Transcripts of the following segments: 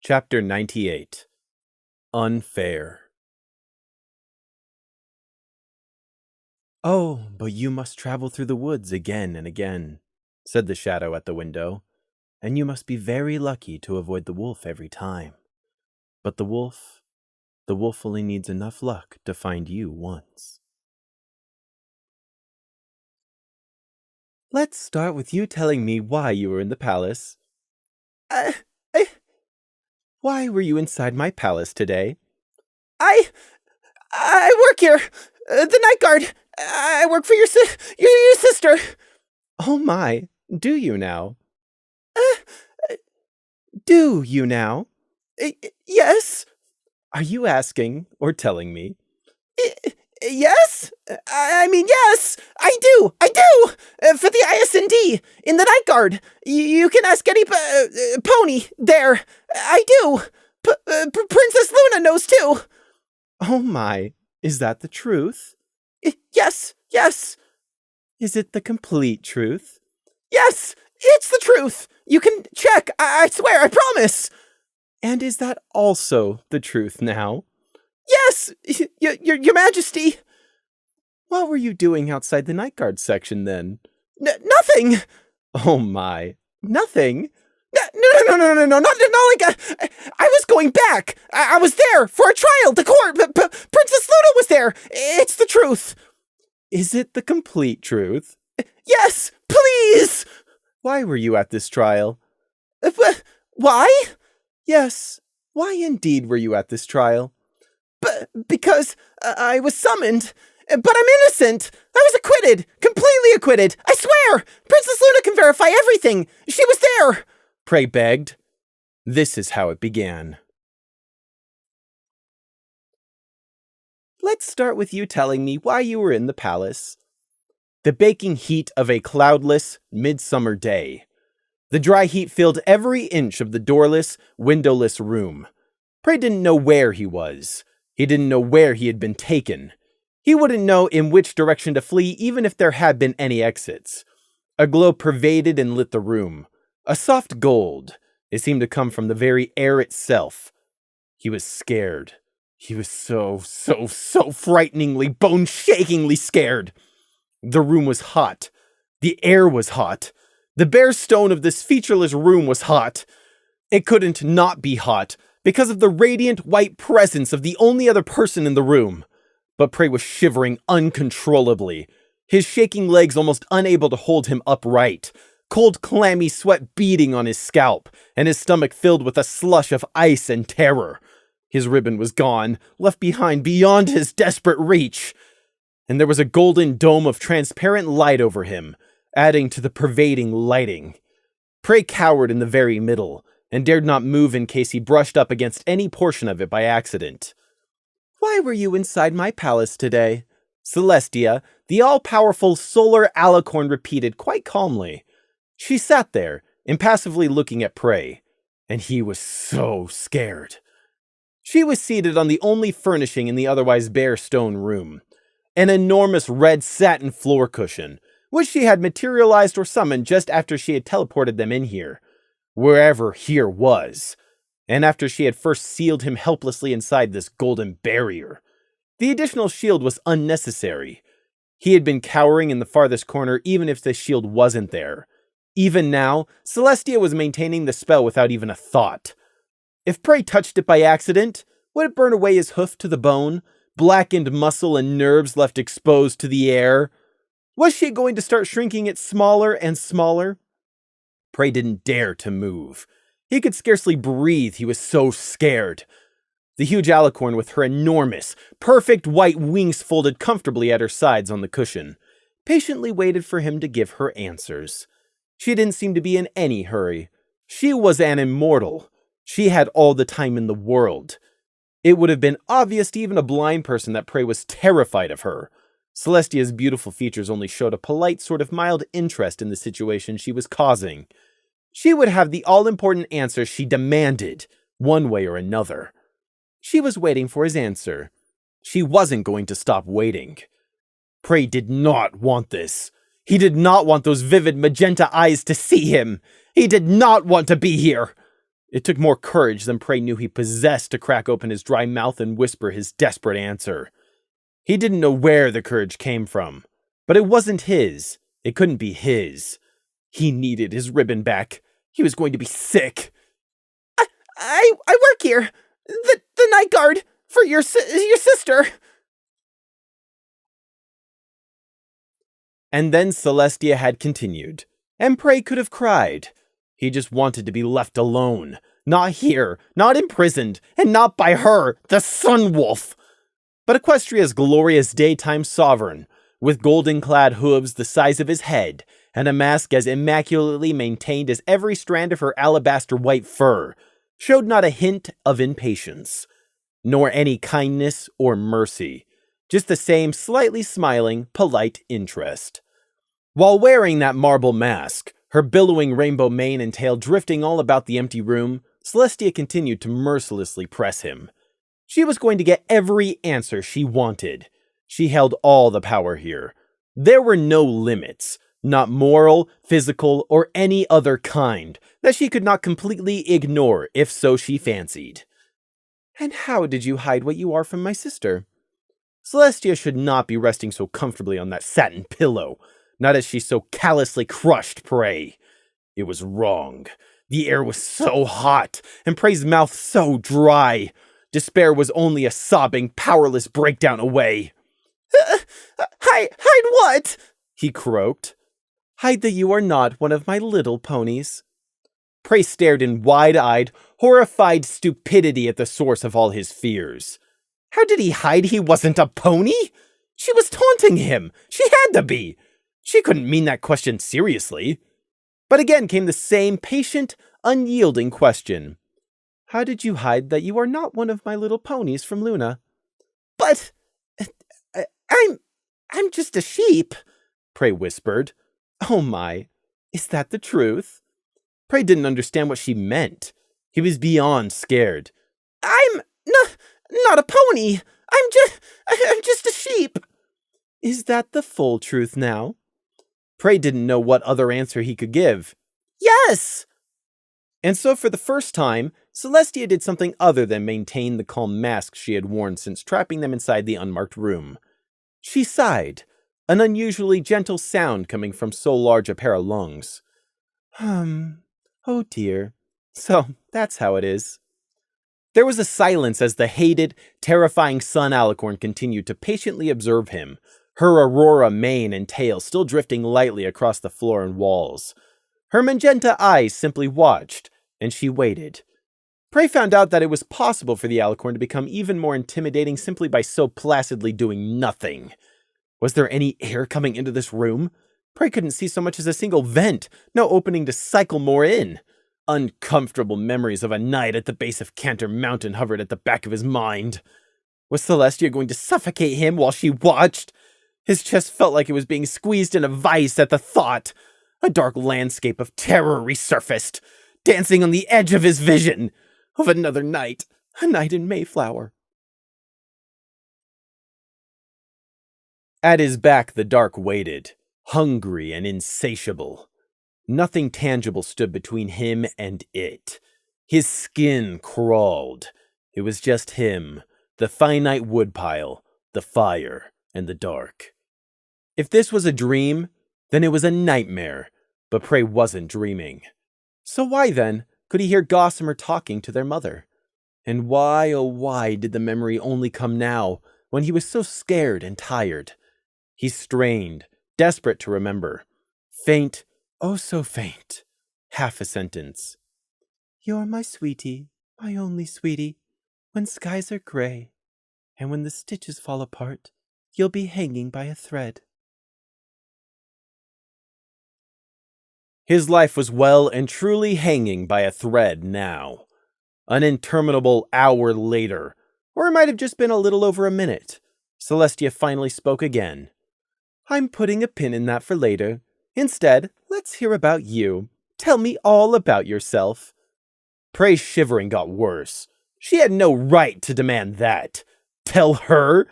Chapter 98 Unfair. "Oh, but you must travel through the woods again and again," said the shadow at the window, "and you must be very lucky to avoid the wolf every time. But the wolf only needs enough luck to find you once." "Let's start with you telling me why you were in the palace." Why were you inside my palace today?" I work here. The night guard. I work for your sister. "Oh my, do you now?" "Do you now? Yes. Are you asking or telling me?" Yes. I mean, yes. I do. For the ISND in the night guard. You can ask any pony there. I do. Princess Luna knows too. "Oh my, is that the truth?" Yes. "Is it the complete truth?" Yes, it's the truth. You can check. I swear, I promise. "And is that also the truth now?" Yes, your Majesty." "What were you doing outside the night guard section then?" Nothing." "Oh my, nothing?" No, not like I was going back. I was there for a trial to court. Princess Luna was there. It's the truth." "Is it the complete truth?" "Yes, please." "Why were you at this trial?" Why?" "Yes, why indeed were you at this trial?" Because I was summoned. But I'm innocent. I was acquitted. Completely acquitted. I swear. Princess Luna can verify everything. She was there." Prey begged. This is how it began. "Let's start with you telling me why you were in the palace." The baking heat of a cloudless, midsummer day. The dry heat filled every inch of the doorless, windowless room. Prey didn't know where he was. He didn't know where he had been taken. He wouldn't know in which direction to flee even if there had been any exits. A glow pervaded and lit the room. A soft gold. It seemed to come from the very air itself. He was scared. He was so frighteningly, bone-shakingly scared. The room was hot. The air was hot. The bare stone of this featureless room was hot. It couldn't not be hot because of the radiant white presence of the only other person in the room. But Prey was shivering uncontrollably, his shaking legs almost unable to hold him upright, cold clammy sweat beading on his scalp, and his stomach filled with a slush of ice and terror. His ribbon was gone, left behind beyond his desperate reach. And there was a golden dome of transparent light over him, adding to the pervading lighting. Prey cowered in the very middle, and dared not move in case he brushed up against any portion of it by accident. "Why were you inside my palace today?" Celestia, the all-powerful solar alicorn, repeated quite calmly. She sat there, impassively looking at Prey, and he was so scared. She was seated on the only furnishing in the otherwise bare stone room, an enormous red satin floor cushion, which she had materialized or summoned just after she had teleported them in here, wherever here was, and after she had first sealed him helplessly inside this golden barrier. The additional shield was unnecessary. He had been cowering in the farthest corner even if the shield wasn't there. Even now, Celestia was maintaining the spell without even a thought. If Prey touched it by accident, would it burn away his hoof to the bone, blackened muscle and nerves left exposed to the air? Was she going to start shrinking it smaller and smaller? Prey didn't dare to move. He could scarcely breathe, he was so scared. The huge alicorn with her enormous, perfect white wings folded comfortably at her sides on the cushion, patiently waited for him to give her answers. She didn't seem to be in any hurry. She was an immortal. She had all the time in the world. It would have been obvious to even a blind person that Prey was terrified of her. Celestia's beautiful features only showed a polite sort of mild interest in the situation she was causing. She would have the all-important answer she demanded, one way or another. She was waiting for his answer. She wasn't going to stop waiting. Prey did not want this. He did not want those vivid magenta eyes to see him. He did not want to be here. It took more courage than Prey knew he possessed to crack open his dry mouth and whisper his desperate answer. He didn't know where the courage came from, but it wasn't his. It couldn't be his. He needed his ribbon back. He was going to be sick. I work here. The night guard for your sister. And then Celestia had continued, and Prey could have cried. He just wanted to be left alone. Not here, not imprisoned, and not by her, the Sun Wolf. But Equestria's glorious daytime sovereign, with golden-clad hooves the size of his head, and a mask as immaculately maintained as every strand of her alabaster white fur, showed not a hint of impatience, nor any kindness or mercy, just the same slightly smiling, polite interest. While wearing that marble mask, her billowing rainbow mane and tail drifting all about the empty room, Celestia continued to mercilessly press him. She was going to get every answer she wanted. She held all the power here. There were no limits, not moral, physical, or any other kind, that she could not completely ignore if so she fancied. And how did you hide what you are from my sister? Celestia should not be resting so comfortably on that satin pillow, not as she so callously crushed Prey. It was wrong. The air was so hot, and Prey's mouth so dry. Despair was only a sobbing, powerless breakdown away. Hide what? He croaked. Hide that you are not one of my little ponies. Prey stared in wide-eyed, horrified stupidity at the source of all his fears. How did he hide he wasn't a pony? She was taunting him. She had to be. She couldn't mean that question seriously. But again came the same patient, unyielding question. How did you hide that you are not one of my little ponies from Luna? But I'm just a sheep, Prey whispered. Oh my, is that the truth? Prey didn't understand what she meant. He was beyond scared. I'm not a pony. I'm just a sheep. Is that the full truth now? Prey didn't know what other answer he could give. Yes! And so for the first time, Celestia did something other than maintain the calm mask she had worn since trapping them inside the unmarked room. She sighed, an unusually gentle sound coming from so large a pair of lungs. Oh dear. So, that's how it is. There was a silence as the hated, terrifying Sun Alicorn continued to patiently observe him, her aurora mane and tail still drifting lightly across the floor and walls. Her magenta eyes simply watched, and she waited. Prey found out that it was possible for the Alicorn to become even more intimidating simply by so placidly doing nothing. Was there any air coming into this room? Prey couldn't see so much as a single vent, no opening to cycle more in. Uncomfortable memories of a night at the base of Cantor Mountain hovered at the back of his mind. Was Celestia going to suffocate him while she watched? His chest felt like it was being squeezed in a vice at the thought. A dark landscape of terror resurfaced, dancing on the edge of his vision. Of another night, a night in Mayflower. At his back, the dark waited, hungry and insatiable. Nothing tangible stood between him and it. His skin crawled. It was just him, the finite woodpile, the fire, and the dark. If this was a dream, then it was a nightmare, but Prey wasn't dreaming. So why, then, could he hear Gossamer talking to their mother? And why, oh why, did the memory only come now, when he was so scared and tired? He strained, desperate to remember. Faint, oh so faint, half a sentence. You're my sweetie, my only sweetie, when skies are gray, and when the stitches fall apart, you'll be hanging by a thread. His life was well and truly hanging by a thread now. An interminable hour later, or it might have just been a little over a minute, Celestia finally spoke again. I'm putting a pin in that for later. Instead, let's hear about you. Tell me all about yourself. Prey's shivering got worse. She had no right to demand that. Tell her?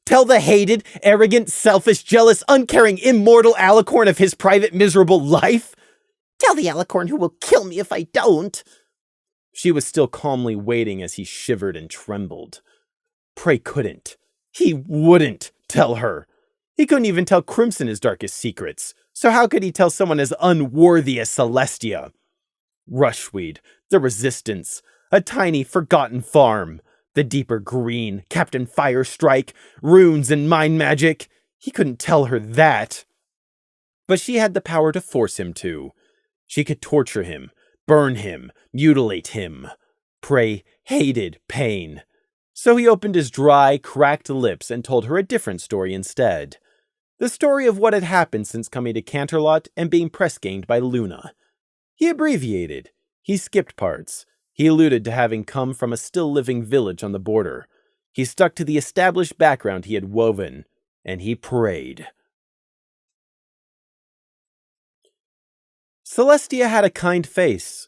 Tell the hated, arrogant, selfish, jealous, uncaring, immortal Alicorn of his private, miserable life? Tell the Alicorn who will kill me if I don't. She was still calmly waiting as he shivered and trembled. Prey couldn't. He wouldn't tell her. He couldn't even tell Crimson his darkest secrets, so how could he tell someone as unworthy as Celestia? Rushweed, the Resistance, a tiny, forgotten farm, the deeper green, Captain Firestrike, runes and mind magic. He couldn't tell her that. But she had the power to force him to. She could torture him, burn him, mutilate him. Prey hated pain. So he opened his dry, cracked lips and told her a different story instead. The story of what had happened since coming to Canterlot and being press-ganged by Luna. He abbreviated. He skipped parts. He alluded to having come from a still-living village on the border. He stuck to the established background he had woven, and he prayed. Celestia had a kind face.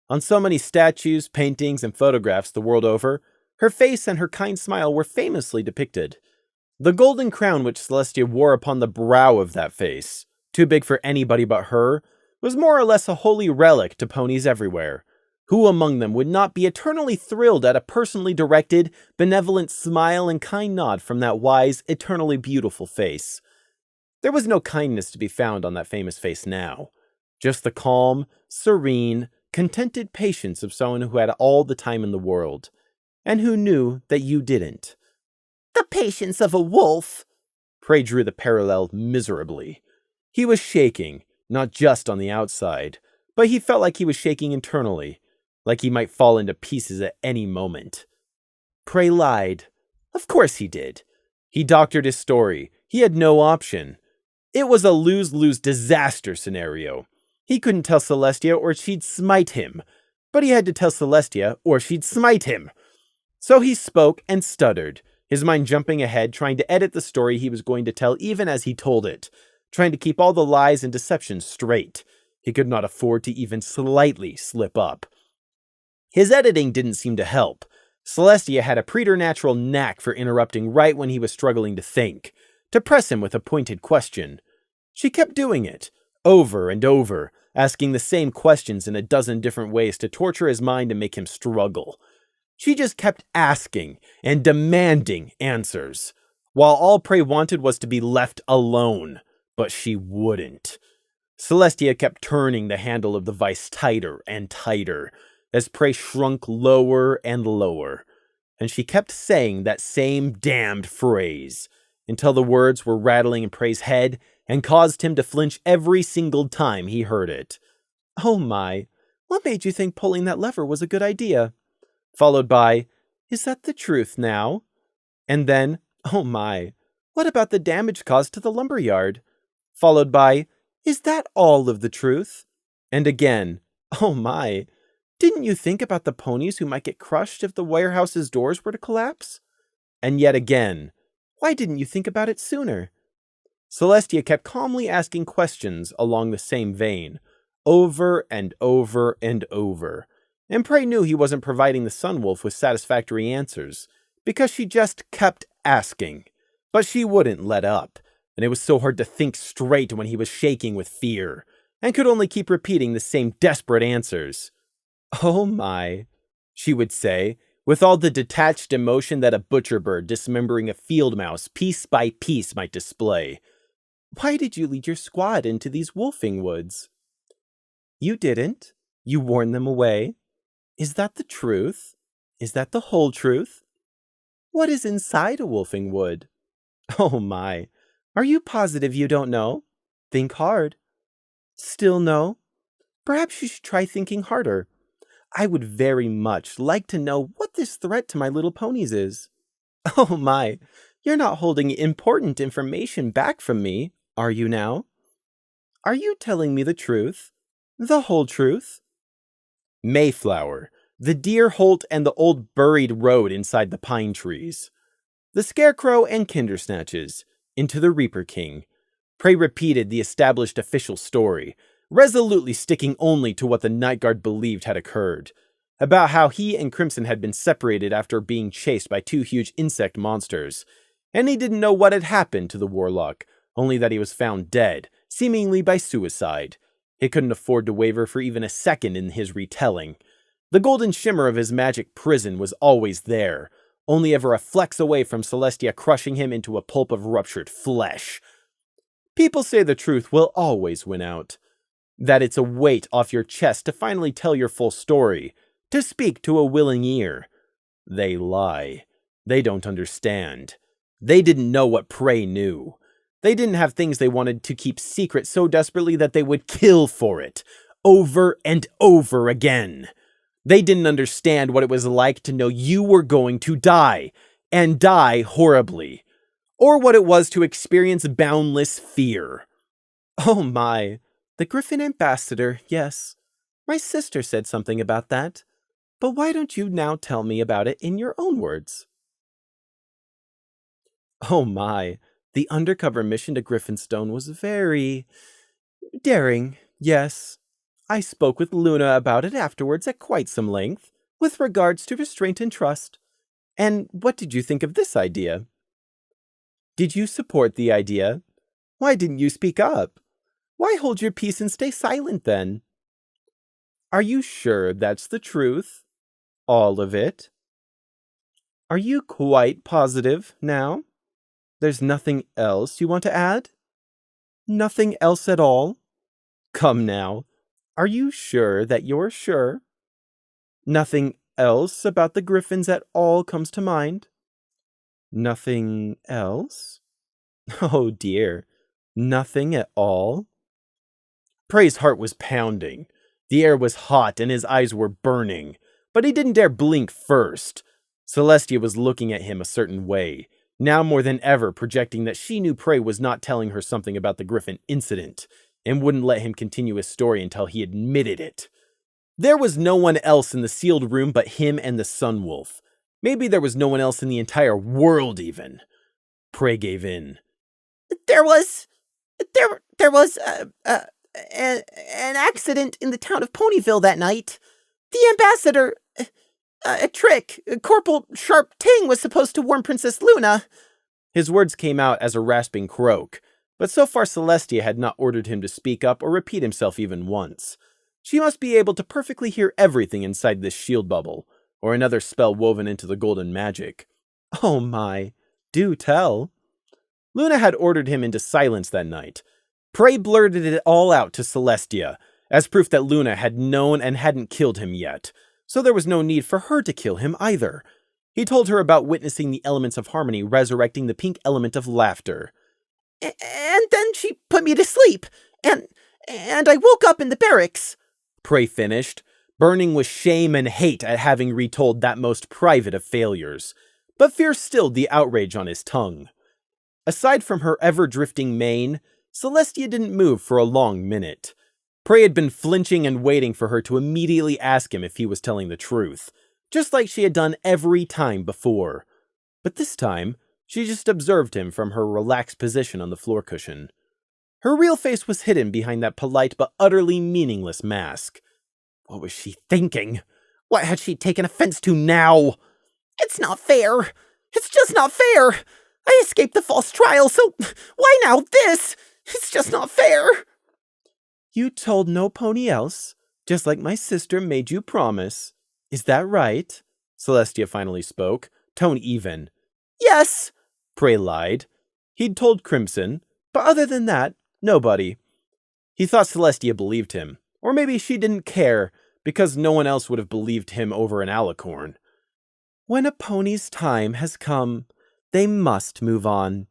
On so many statues, paintings, and photographs the world over, her face and her kind smile were famously depicted. The golden crown which Celestia wore upon the brow of that face, too big for anybody but her, was more or less a holy relic to ponies everywhere. Who among them would not be eternally thrilled at a personally directed, benevolent smile and kind nod from that wise, eternally beautiful face? There was no kindness to be found on that famous face now. Just the calm, serene, contented patience of someone who had all the time in the world, and who knew that you didn't. The patience of a wolf. Prey drew the parallel miserably. He was shaking, not just on the outside, but he felt like he was shaking internally, like he might fall into pieces at any moment. Prey lied. Of course he did. He doctored his story. He had no option. It was a lose-lose disaster scenario. He couldn't tell Celestia or she'd smite him, but he had to tell Celestia or she'd smite him. So he spoke and stuttered, his mind jumping ahead, trying to edit the story he was going to tell even as he told it, trying to keep all the lies and deceptions straight. He could not afford to even slightly slip up. His editing didn't seem to help. Celestia had a preternatural knack for interrupting right when he was struggling to think, to press him with a pointed question. She kept doing it, over and over, asking the same questions in a dozen different ways to torture his mind and make him struggle. She just kept asking and demanding answers, while all Prey wanted was to be left alone, but she wouldn't. Celestia kept turning the handle of the vice tighter and tighter, as Prey shrunk lower and lower, and she kept saying that same damned phrase, until the words were rattling in Prey's head and caused him to flinch every single time he heard it. Oh my, what made you think pulling that lever was a good idea? Followed by, is that the truth now? And then, oh my, what about the damage caused to the lumberyard? Followed by, is that all of the truth? And again, oh my, didn't you think about the ponies who might get crushed if the warehouse's doors were to collapse? And yet again, why didn't you think about it sooner? Celestia kept calmly asking questions along the same vein, over and over and over, and Prey knew he wasn't providing the Sunwolf with satisfactory answers, because she just kept asking. But she wouldn't let up, and it was so hard to think straight when he was shaking with fear, and could only keep repeating the same desperate answers. Oh my, she would say, with all the detached emotion that a butcher bird dismembering a field mouse piece by piece might display. Why did you lead your squad into these wolfing woods? You didn't. You warned them away. Is that the truth? Is that the whole truth? What is inside a wolfing wood? Oh my, are you positive you don't know? Think hard. Still no? Perhaps you should try thinking harder. I would very much like to know what this threat to my little ponies is. Oh my, you're not holding important information back from me, are you now? Are you telling me the truth? The whole truth? Mayflower, the deer holt and the old buried road inside the pine trees. The scarecrow and kindersnatches, into the Reaper King. Prey repeated the established official story, resolutely sticking only to what the Night Guard believed had occurred, about how he and Crimson had been separated after being chased by two huge insect monsters, and he didn't know what had happened to the warlock, only that he was found dead, seemingly by suicide. He couldn't afford to waver for even a second in his retelling. The golden shimmer of his magic prison was always there, only ever a flex away from Celestia crushing him into a pulp of ruptured flesh. People say the truth will always win out. That it's a weight off your chest to finally tell your full story, to speak to a willing ear. They lie. They don't understand. They didn't know what Prey knew. They didn't have things they wanted to keep secret so desperately that they would kill for it, over and over again. They didn't understand what it was like to know you were going to die, and die horribly, or what it was to experience boundless fear. Oh my, the Griffin Ambassador, yes. My sister said something about that, but why don't you now tell me about it in your own words? Oh my, the undercover mission to Griffinstone was very daring, yes. I spoke with Luna about it afterwards at quite some length, with regards to restraint and trust. And what did you think of this idea? Did you support the idea? Why didn't you speak up? Why hold your peace and stay silent then? Are you sure that's the truth? All of it? Are you quite positive now? There's nothing else you want to add? Nothing else at all? Come now. Are you sure that you're sure? Nothing else about the Griffins at all comes to mind? Nothing else? Oh dear, nothing at all? Prey's heart was pounding. The air was hot and his eyes were burning, but he didn't dare blink first. Celestia was looking at him a certain way, now more than ever projecting that she knew Prey was not telling her something about the Griffin incident, and wouldn't let him continue his story until he admitted it. There was no one else in the sealed room but him and the Sunwolf. Maybe there was no one else in the entire world even. Prey gave in. There was an accident in the town of Ponyville that night. The ambassador, a trick, Corporal Sharp Ting was supposed to warn Princess Luna. His words came out as a rasping croak, but so far Celestia had not ordered him to speak up or repeat himself even once. She must be able to perfectly hear everything inside this shield bubble, or another spell woven into the golden magic. Oh my, do tell. Luna had ordered him into silence that night. Prey blurted it all out to Celestia, as proof that Luna had known and hadn't killed him yet, so there was no need for her to kill him either. He told her about witnessing the elements of harmony resurrecting the pink element of laughter. And then she put me to sleep, and I woke up in the barracks. Prey finished, burning with shame and hate at having retold that most private of failures, but fear stilled the outrage on his tongue. Aside from her ever-drifting mane, Celestia didn't move for a long minute. Prey had been flinching and waiting for her to immediately ask him if he was telling the truth, just like she had done every time before. But this time, she just observed him from her relaxed position on the floor cushion. Her real face was hidden behind that polite but utterly meaningless mask. What was she thinking? What had she taken offense to now? It's not fair. It's just not fair. I escaped the false trial, so why now this? It's just not fair. You told no pony else, just like my sister made you promise. Is that right? Celestia finally spoke, tone even. Yes. Prey lied. He'd told Crimson, but other than that, nobody. He thought Celestia believed him, or maybe she didn't care, because no one else would have believed him over an alicorn. When a pony's time has come, they must move on.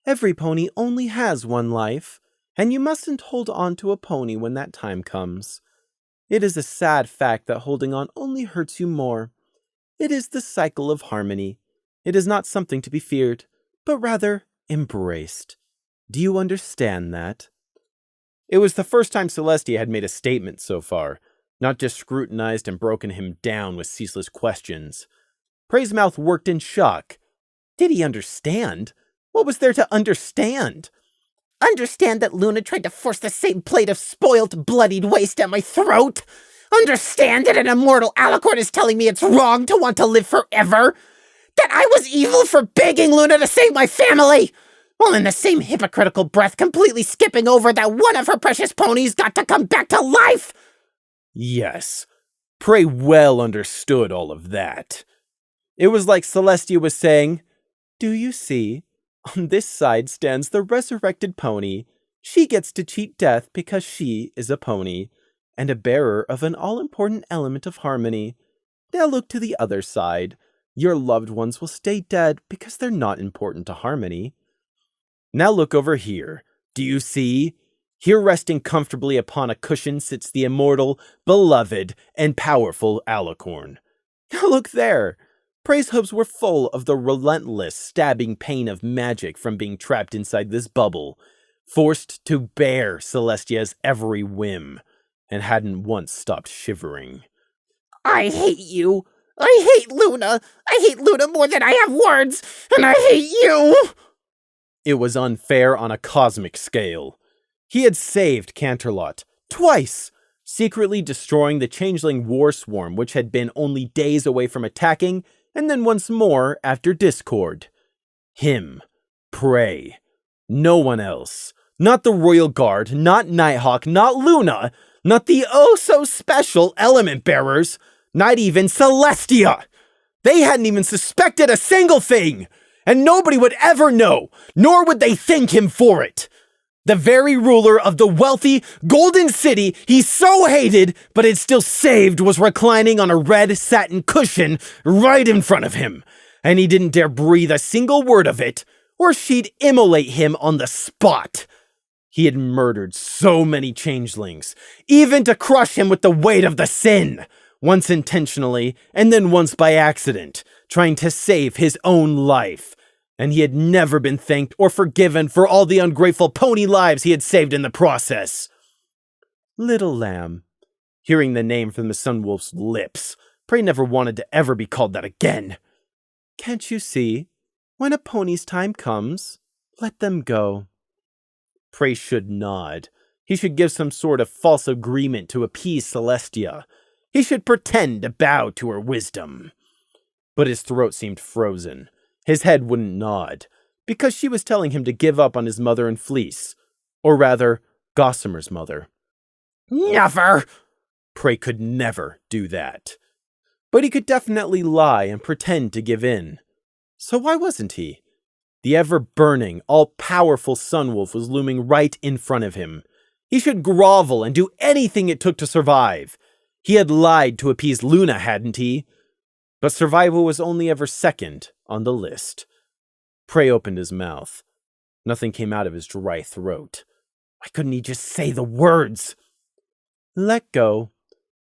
Every pony only has one life, and you mustn't hold on to a pony when that time comes. It is a sad fact that holding on only hurts you more. It is the cycle of harmony. It is not something to be feared, but rather embraced. Do you understand that? It was the first time Celestia had made a statement so far, not just scrutinized and broken him down with ceaseless questions. Prey's mouth worked in shock. Did he understand? What was there to understand? Understand that Luna tried to force the same plate of spoiled, bloodied waste at my throat? Understand that an immortal alicorn is telling me it's wrong to want to live forever? That I was evil for begging Luna to save my family? While in the same hypocritical breath completely skipping over that one of her precious ponies got to come back to life? Yes. Prey well understood all of that. It was like Celestia was saying, "Do you see? On this side stands the resurrected pony. She gets to cheat death because she is a pony, and a bearer of an all-important element of harmony. Now look to the other side. Your loved ones will stay dead because they're not important to harmony. Now look over here. Do you see? Here resting comfortably upon a cushion sits the immortal, beloved, and powerful Alicorn. Now look there. Prey's hopes were full of the relentless, stabbing pain of magic from being trapped inside this bubble, forced to bear Celestia's every whim, and hadn't once stopped shivering. I hate you. I hate Luna. I hate Luna more than I have words, and I hate you. It was unfair on a cosmic scale. He had saved Canterlot twice, secretly destroying the changeling war swarm which had been only days away from attacking, and then once more after Discord. Him. Prey. No one else. Not the Royal Guard, not Nighthawk, not Luna, not the oh-so-special Element Bearers, not even Celestia. They hadn't even suspected a single thing, and nobody would ever know, nor would they thank him for it. The very ruler of the wealthy, golden city he so hated but had still saved was reclining on a red satin cushion right in front of him, and he didn't dare breathe a single word of it, or she'd immolate him on the spot. He had murdered so many changelings, even to crush him with the weight of the sin, once intentionally and then once by accident, trying to save his own life. And he had never been thanked or forgiven for all the ungrateful pony lives he had saved in the process. Little lamb. Hearing the name from the Sunwolf's lips, Prey never wanted to ever be called that again. Can't you see? When a pony's time comes, let them go. Prey should nod. He should give some sort of false agreement to appease Celestia. He should pretend to bow to her wisdom. But his throat seemed frozen. His head wouldn't nod, because she was telling him to give up on his mother and fleece. Or rather, Gossamer's mother. Never! Prey could never do that. But he could definitely lie and pretend to give in. So why wasn't he? The ever-burning, all-powerful Sunwolf was looming right in front of him. He should grovel and do anything it took to survive. He had lied to appease Luna, hadn't he? But survival was only ever second on the list. Prey opened his mouth. Nothing came out of his dry throat. Why couldn't he just say the words? Let go.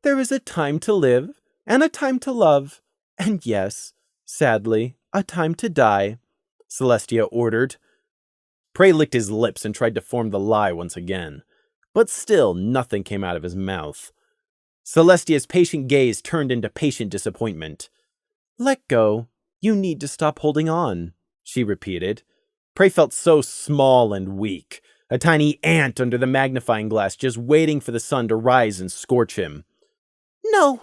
There is a time to live, and a time to love, and yes, sadly, a time to die, Celestia ordered. Prey licked his lips and tried to form the lie once again, but still nothing came out of his mouth. Celestia's patient gaze turned into patient disappointment. Let go. You need to stop holding on, she repeated. Prey felt so small and weak, a tiny ant under the magnifying glass just waiting for the sun to rise and scorch him. No.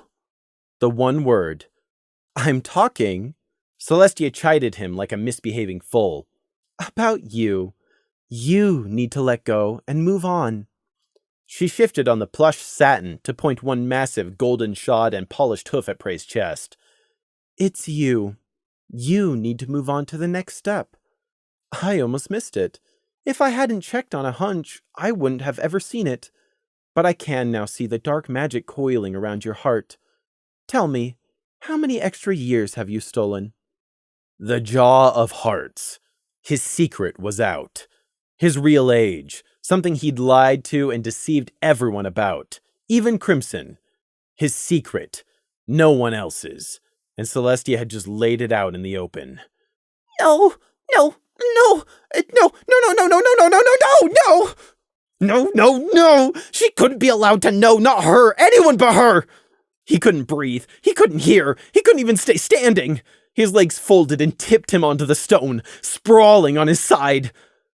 The one word. I'm talking. Celestia chided him like a misbehaving foal. About you. You need to let go and move on. She shifted on the plush satin to point one massive golden shod and polished hoof at Prey's chest. It's you. You need to move on to the next step. I almost missed it. If I hadn't checked on a hunch, I wouldn't have ever seen it. But I can now see the dark magic coiling around your heart. Tell me, how many extra years have you stolen? The Jaw of Hearts. His secret was out. His real age, something he'd lied to and deceived everyone about, even Crimson. His secret, no one else's. And Celestia had just laid it out in the open. No! She couldn't be allowed to know, not her, anyone but her! He couldn't breathe, he couldn't hear, he couldn't even stay standing. His legs folded and tipped him onto the stone, sprawling on his side.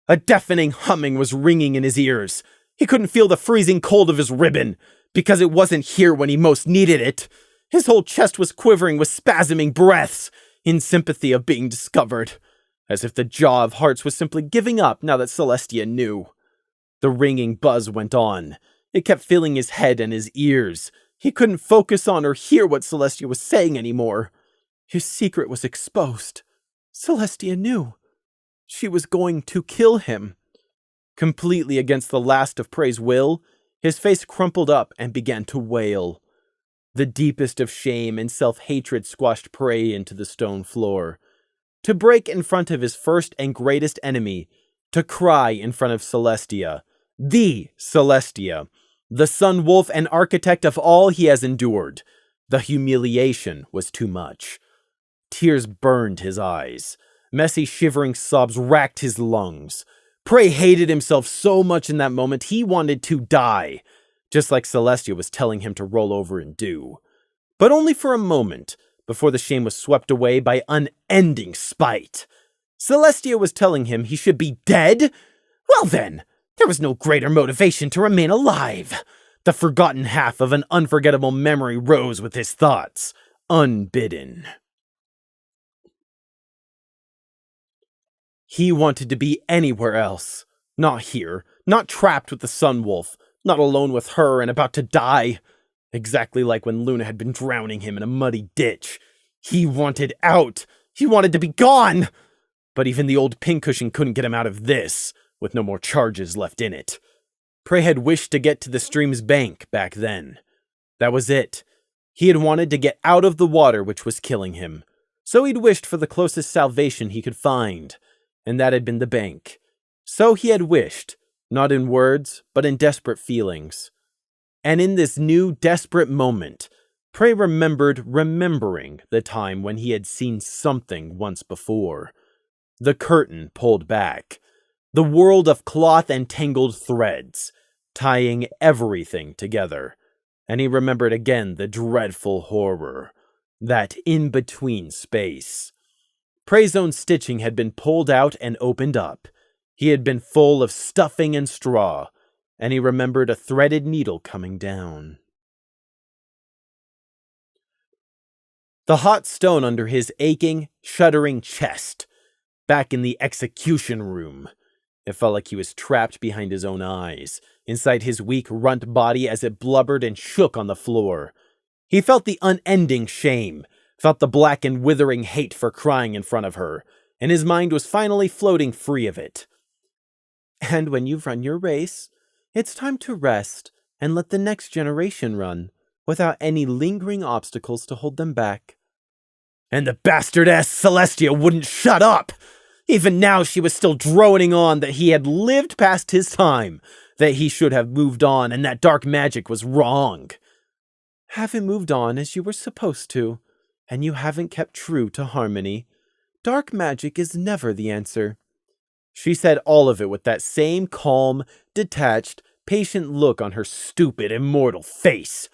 A deafening humming was ringing in his ears. He couldn't feel the freezing cold of his ribbon, because it wasn't here when he most needed it. His whole chest was quivering with spasming breaths, in sympathy of being discovered, as if the Jaw of Hearts was simply giving up now that Celestia knew. The ringing buzz went on. It kept filling his head and his ears. He couldn't focus on or hear what Celestia was saying anymore. His secret was exposed. Celestia knew. She was going to kill him. Completely against the last of Prey's will, his face crumpled up and began to wail. The deepest of shame and self-hatred squashed Prey into the stone floor. To break in front of his first and greatest enemy, to cry in front of Celestia, the Celestia, the Sun Wolf and architect of all he has endured. The humiliation was too much. Tears burned his eyes. Messy, shivering sobs racked his lungs. Prey hated himself so much in that moment he wanted to die, just like Celestia was telling him to roll over and do. But only for a moment, before the shame was swept away by unending spite. Celestia was telling him he should be dead? Well then, there was no greater motivation to remain alive. The forgotten half of an unforgettable memory rose with his thoughts, unbidden. He wanted to be anywhere else. Not here, not trapped with the Sun Wolf, not alone with her and about to die. Exactly like when Luna had been drowning him in a muddy ditch. He wanted out. He wanted to be gone. But even the old pincushion couldn't get him out of this, with no more charges left in it. Prey had wished to get to the stream's bank back then. That was it. He had wanted to get out of the water which was killing him. So he'd wished for the closest salvation he could find, and that had been the bank. So he had wished, not in words, but in desperate feelings. And in this new, desperate moment, Prey remembered remembering the time when he had seen something once before. The curtain pulled back. The world of cloth and tangled threads, tying everything together. And he remembered again the dreadful horror, that in-between space. Prey's own stitching had been pulled out and opened up. He had been full of stuffing and straw, and he remembered a threaded needle coming down. The hot stone under his aching, shuddering chest. Back in the execution room. It felt like he was trapped behind his own eyes, inside his weak runt body as it blubbered and shook on the floor. He felt the unending shame, felt the black and withering hate for crying in front of her, and his mind was finally floating free of it. And when you've run your race, it's time to rest and let the next generation run, without any lingering obstacles to hold them back. And the bastard-ass Celestia wouldn't shut up! Even now she was still droning on that he had lived past his time, that he should have moved on, and that dark magic was wrong. Haven't moved on as you were supposed to, and you haven't kept true to harmony. Dark magic is never the answer. She said all of it with that same calm, detached, patient look on her stupid, immortal face.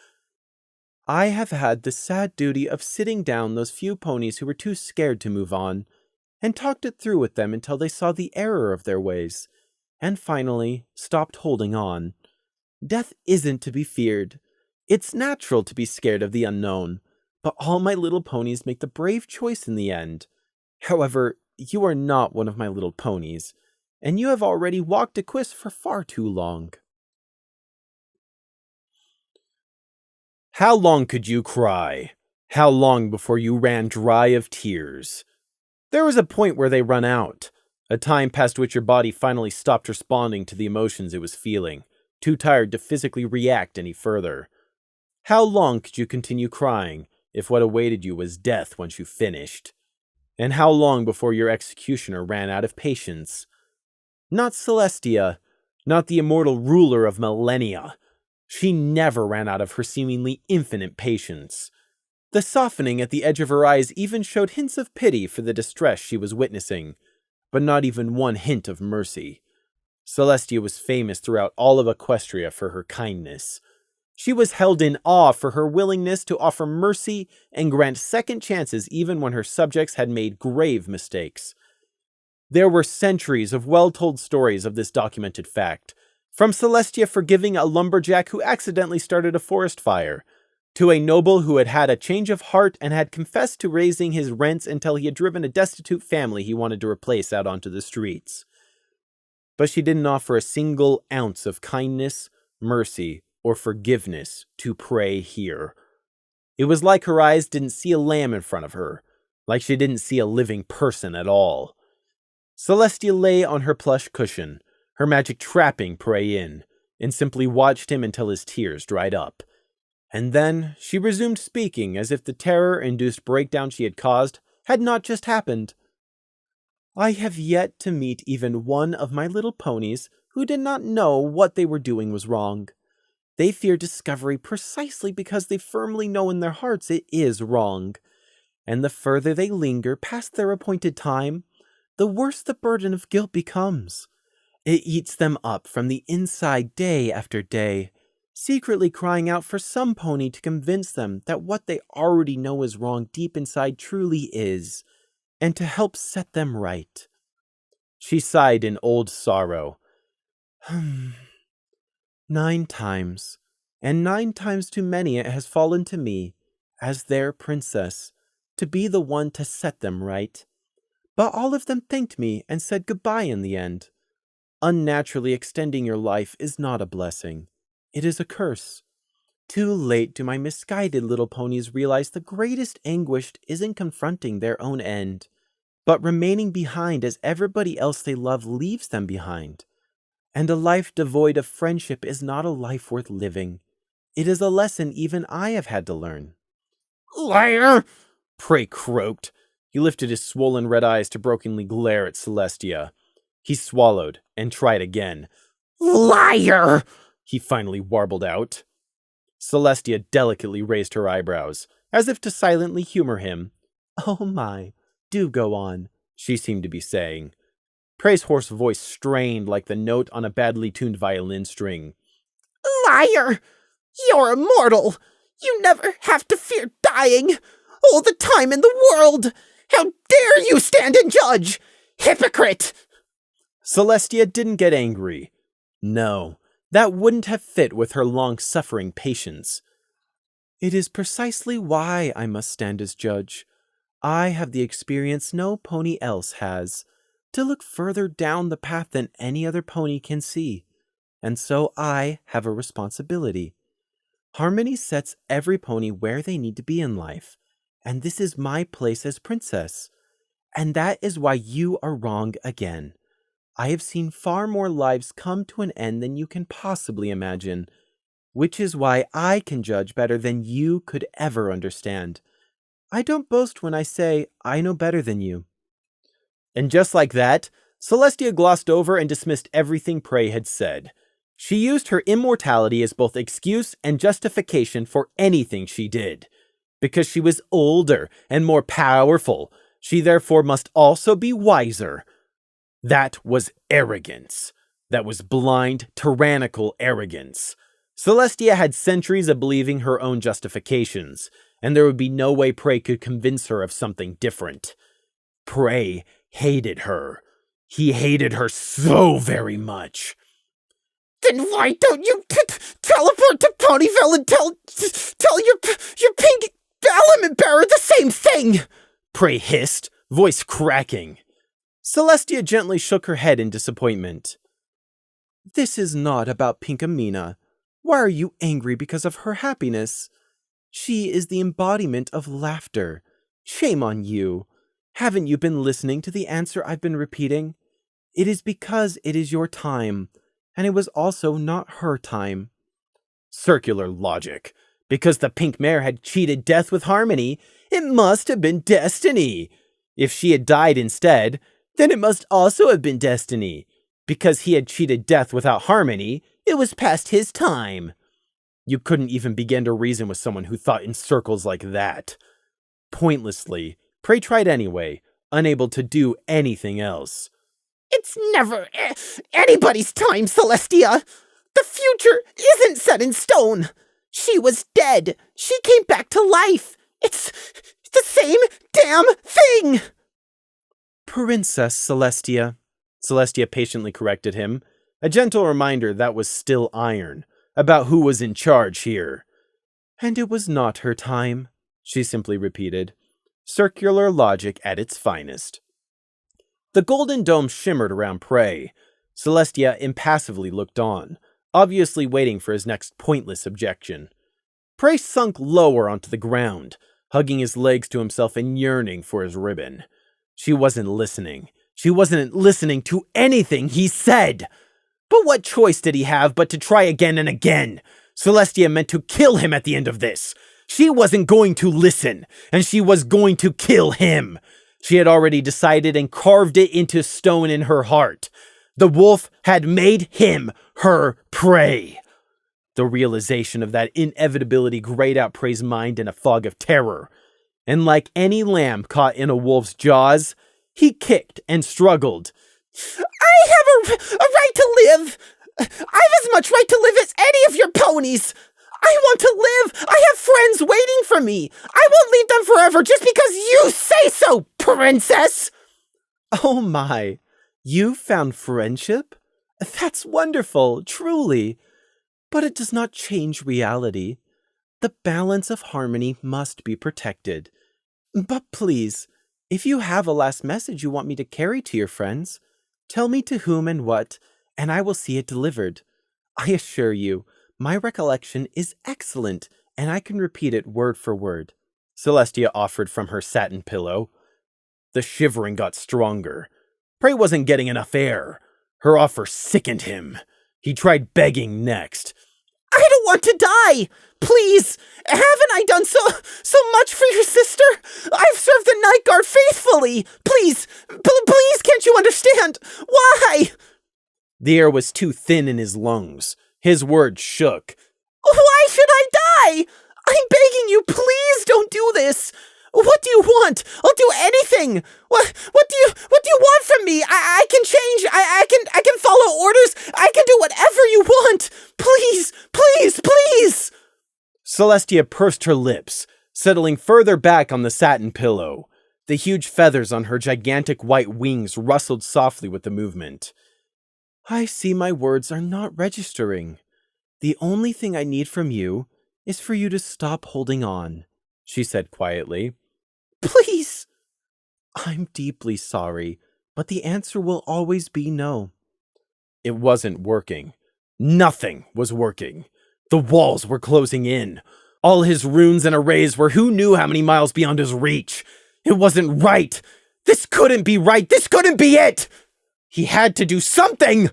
I have had the sad duty of sitting down those few ponies who were too scared to move on, and talked it through with them until they saw the error of their ways, and finally stopped holding on. Death isn't to be feared. It's natural to be scared of the unknown, but all my little ponies make the brave choice in the end. However, you are not one of my little ponies, and you have already walked a quest for far too long. How long could you cry? How long before you ran dry of tears? There was a point where they run out, a time past which your body finally stopped responding to the emotions it was feeling, too tired to physically react any further. How long could you continue crying if what awaited you was death once you finished? And how long before your executioner ran out of patience? Not Celestia, not the immortal ruler of millennia. She never ran out of her seemingly infinite patience. The softening at the edge of her eyes even showed hints of pity for the distress she was witnessing, but not even one hint of mercy. Celestia was famous throughout all of Equestria for her kindness. She was held in awe for her willingness to offer mercy and grant second chances even when her subjects had made grave mistakes. There were centuries of well-told stories of this documented fact, from Celestia forgiving a lumberjack who accidentally started a forest fire, to a noble who had had a change of heart and had confessed to raising his rents until he had driven a destitute family he wanted to replace out onto the streets. But she didn't offer a single ounce of kindness, mercy, or forgiveness to Prey here. It was like her eyes didn't see a lamb in front of her, like she didn't see a living person at all. Celestia lay on her plush cushion, her magic trapping Prey in, and simply watched him until his tears dried up. And then she resumed speaking as if the terror-induced breakdown she had caused had not just happened. I have yet to meet even one of my little ponies who did not know what they were doing was wrong. They fear discovery precisely because they firmly know in their hearts it is wrong. And the further they linger past their appointed time, the worse the burden of guilt becomes. It eats them up from the inside day after day, secretly crying out for some pony to convince them that what they already know is wrong deep inside truly is, and to help set them right. She sighed in old sorrow. 9 times, and 9 times too many it has fallen to me, as their princess, to be the one to set them right. But all of them thanked me and said goodbye in the end. Unnaturally extending your life is not a blessing. It is a curse. Too late do my misguided little ponies realize the greatest anguish isn't confronting their own end, but remaining behind as everybody else they love leaves them behind. And a life devoid of friendship is not a life worth living. It is a lesson even I have had to learn. Liar! Prey croaked. He lifted his swollen red eyes to brokenly glare at Celestia. He swallowed and tried again. Liar! He finally warbled out. Celestia delicately raised her eyebrows, as if to silently humor him. Oh my, do go on, she seemed to be saying. Prey's hoarse voice strained like the note on a badly tuned violin string. Liar! You're immortal! You never have to fear dying! All the time in the world! How dare you stand and judge! Hypocrite! Celestia didn't get angry. No, that wouldn't have fit with her long-suffering patience. It is precisely why I must stand as judge. I have the experience no pony else has, to look further down the path than any other pony can see, and so I have a responsibility. Harmony sets every pony where they need to be in life, and this is my place as princess. And that is why you are wrong again. I have seen far more lives come to an end than you can possibly imagine, which is why I can judge better than you could ever understand. I don't boast when I say I know better than you. And just like that, Celestia glossed over and dismissed everything Prey had said. She used her immortality as both excuse and justification for anything she did. Because she was older and more powerful, she therefore must also be wiser. That was arrogance. That was blind, tyrannical arrogance. Celestia had centuries of believing her own justifications, and there would be no way Prey could convince her of something different. Prey hated her. He hated her so very much. Then why don't you teleport to Ponyville and tell your pink element bearer the same thing? Prey hissed, voice cracking. Celestia gently shook her head in disappointment. This is not about Pinkamena. Why are you angry because of her happiness? She is the embodiment of laughter. Shame on you. Haven't you been listening to the answer I've been repeating? It is because it is your time, and it was also not her time. Circular logic. Because the pink mare had cheated death with Harmony, it must have been destiny. If she had died instead, then it must also have been destiny. Because he had cheated death without Harmony, it was past his time. You couldn't even begin to reason with someone who thought in circles like that. Pointlessly, Prey tried anyway, unable to do anything else. It's never anybody's time, Celestia. The future isn't set in stone. She was dead. She came back to life. It's the same damn thing. Princess Celestia. Celestia patiently corrected him, a gentle reminder that was still iron, about who was in charge here. And it was not her time, she simply repeated. Circular logic at its finest. The golden dome shimmered around Prey. Celestia impassively looked on, obviously waiting for his next pointless objection. Prey sunk lower onto the ground, hugging his legs to himself and yearning for his ribbon. She wasn't listening. She wasn't listening to anything he said. But what choice did he have but to try again and again? Celestia meant to kill him at the end of this. She wasn't going to listen, and she was going to kill him. She had already decided and carved it into stone in her heart. The wolf had made him her prey. The realization of that inevitability grayed out Prey's mind in a fog of terror. And like any lamb caught in a wolf's jaws, he kicked and struggled. I have a right to live! I have as much right to live as any of your ponies! I want to live! I have friends waiting for me! I won't leave them forever just because you say so, princess! Oh my, you found friendship? That's wonderful, truly. But it does not change reality. The balance of harmony must be protected. But please, if you have a last message you want me to carry to your friends, tell me to whom and what, and I will see it delivered. I assure you, my recollection is excellent, and I can repeat it word for word. Celestia offered from her satin pillow. The shivering got stronger. Prey wasn't getting enough air. Her offer sickened him. He tried begging next. I don't want to die! Please! Haven't I done so much for your sister? I've served the night guard faithfully! Please! Please, can't you understand? Why? The air was too thin in his lungs. His words shook. Why should I die? I'm begging you, please don't do this! What do you want? I'll do anything. What do you want from me? I can change. I can follow orders. I can do whatever you want. Please, please, please. Celestia pursed her lips, settling further back on the satin pillow. The huge feathers on her gigantic white wings rustled softly with the movement. I see my words are not registering. The only thing I need from you is for you to stop holding on, she said quietly. Please! I'm deeply sorry, but the answer will always be no. It wasn't working. Nothing was working. The walls were closing in. All his runes and arrays were who knew how many miles beyond his reach. It wasn't right. This couldn't be right. This couldn't be it. He had to do something.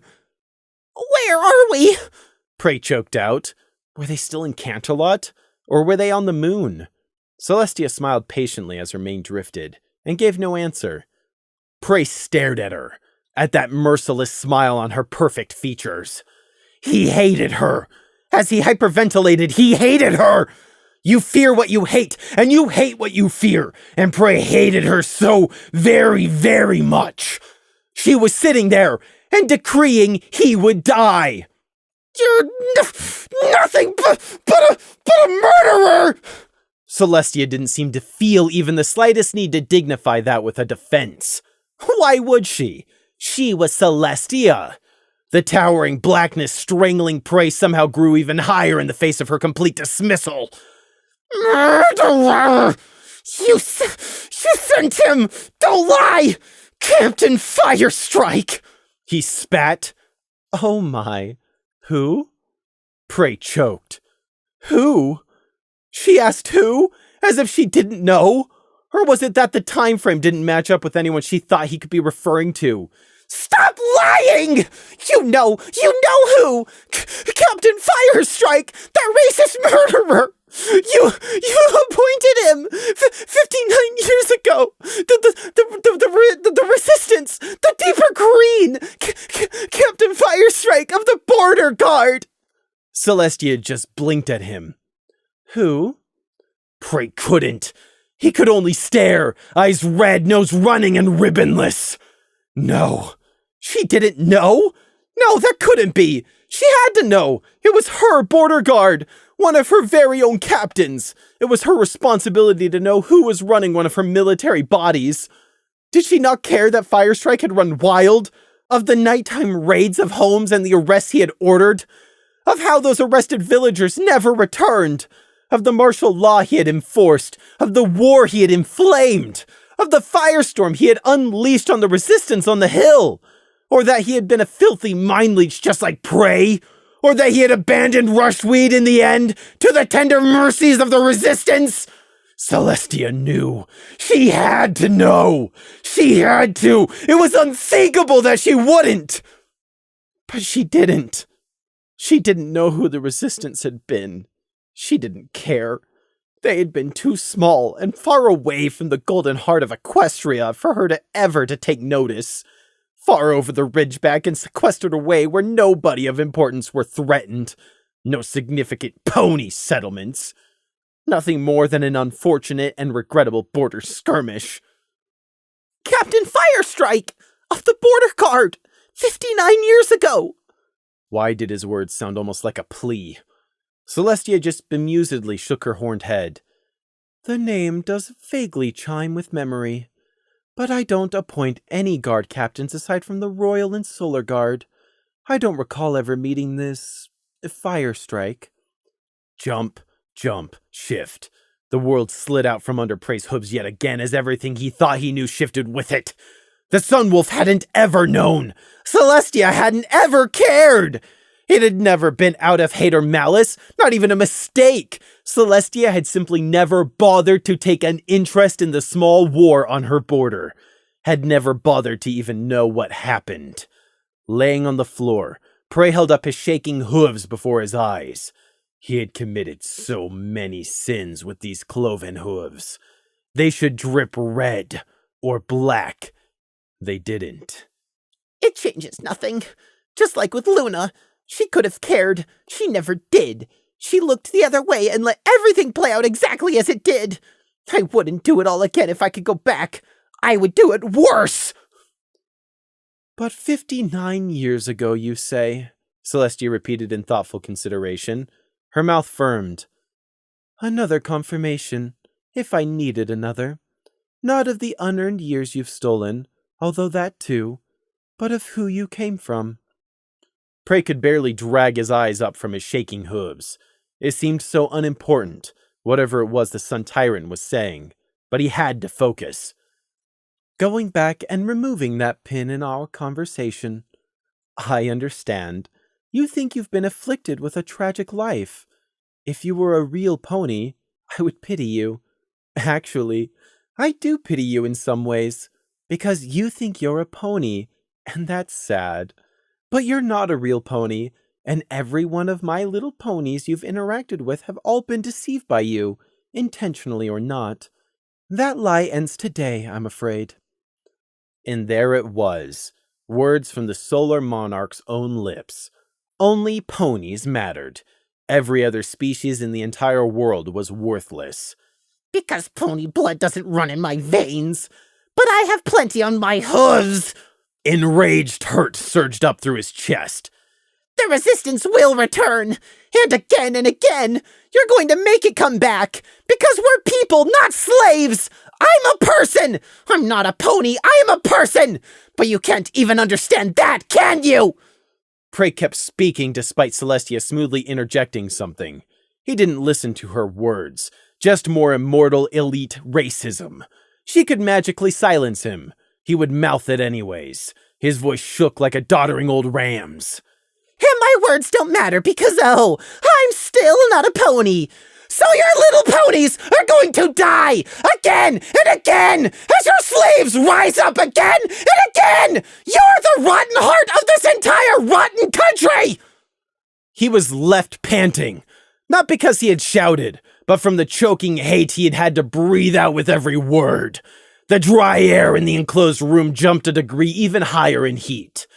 Where are we? Prey choked out. Were they still in Canterlot? Or were they on the moon? Celestia smiled patiently as her mane drifted, and gave no answer. Prey stared at her, at that merciless smile on her perfect features. He hated her. As he hyperventilated, he hated her. You fear what you hate, and you hate what you fear, and Prey hated her so very, very much. She was sitting there, and decreeing he would die. You're nothing but a murderer! Celestia didn't seem to feel even the slightest need to dignify that with a defense. Why would she? She was Celestia. The towering blackness strangling Prey somehow grew even higher in the face of her complete dismissal. Murderer! You sent him! Don't lie! Captain Firestrike! He spat. Oh my. Who? Prey choked. Who? She asked who? As if she didn't know? Or was it that the time frame didn't match up with anyone she thought he could be referring to? Stop lying! You know who! Captain Firestrike! That racist murderer! You appointed him 59 years ago! The resistance! The deeper green! Captain Firestrike of the Border Guard! Celestia just blinked at him. Who? Prey couldn't. He could only stare, eyes red, nose running, and ribbonless. No. She didn't know? No, that couldn't be. She had to know. It was her border guard, one of her very own captains. It was her responsibility to know who was running one of her military bodies. Did she not care that Firestrike had run wild? Of the nighttime raids of homes and the arrests he had ordered? Of how those arrested villagers never returned? Of the martial law he had enforced? Of the war he had inflamed? Of the firestorm he had unleashed on the resistance on the hill? Or that he had been a filthy mind leech just like Prey? Or that he had abandoned Rushweed in the end to the tender mercies of the Resistance? Celestia knew. She had to know. She had to. It was unthinkable that she wouldn't. But she didn't. She didn't know who the Resistance had been. She didn't care. They had been too small and far away from the golden heart of Equestria for her to ever take notice. Far over the ridgeback and sequestered away where nobody of importance were threatened. No significant pony settlements. Nothing more than an unfortunate and regrettable border skirmish. Captain Firestrike of the Border Guard, 59 years ago. Why did his words sound almost like a plea? Celestia just bemusedly shook her horned head. The name does vaguely chime with memory, but I don't appoint any guard captains aside from the Royal and Solar Guard. I don't recall ever meeting this Firestrike. Jump, jump, shift. The world slid out from under Prey's hooves yet again as everything he thought he knew shifted with it. The Sunwolf hadn't ever known. Celestia hadn't ever cared. It had never been out of hate or malice, not even a mistake. Celestia had simply never bothered to take an interest in the small war on her border. Had never bothered to even know what happened. Laying on the floor, Prey held up his shaking hooves before his eyes. He had committed so many sins with these cloven hooves. They should drip red or black. They didn't. It changes nothing. Just like with Luna. She could have cared. She never did. She looked the other way and let everything play out exactly as it did. I wouldn't do it all again if I could go back. I would do it worse. But 59 years ago, you say? Celestia repeated in thoughtful consideration. Her mouth firmed. Another confirmation, if I needed another. Not of the unearned years you've stolen, although that too, but of who you came from. Prey could barely drag his eyes up from his shaking hooves. It seemed so unimportant, whatever it was the Sun Tyrant was saying, but he had to focus. Going back and removing that pin in our conversation. I understand. You think you've been afflicted with a tragic life. If you were a real pony, I would pity you. Actually, I do pity you in some ways, because you think you're a pony, and that's sad. But you're not a real pony, and every one of my little ponies you've interacted with have all been deceived by you, intentionally or not. That lie ends today, I'm afraid. And there it was, words from the Solar Monarch's own lips. Only ponies mattered. Every other species in the entire world was worthless. Because pony blood doesn't run in my veins, but I have plenty on my hooves. Enraged hurt surged up through his chest. The Resistance will return, and again, you're going to make it come back, because we're people, not slaves! I'm a person! I'm not a pony, I am a person! But you can't even understand that, can you? Prey kept speaking despite Celestia smoothly interjecting something. He didn't listen to her words, just more immortal elite racism. She could magically silence him. He would mouth it anyways. His voice shook like a doddering old ram's. And my words don't matter because, I'm still not a pony. So your little ponies are going to die again and again as your slaves rise up again and again. You're the rotten heart of this entire rotten country. He was left panting, not because he had shouted, but from the choking hate he had had to breathe out with every word. The dry air in the enclosed room jumped a degree even higher in heat.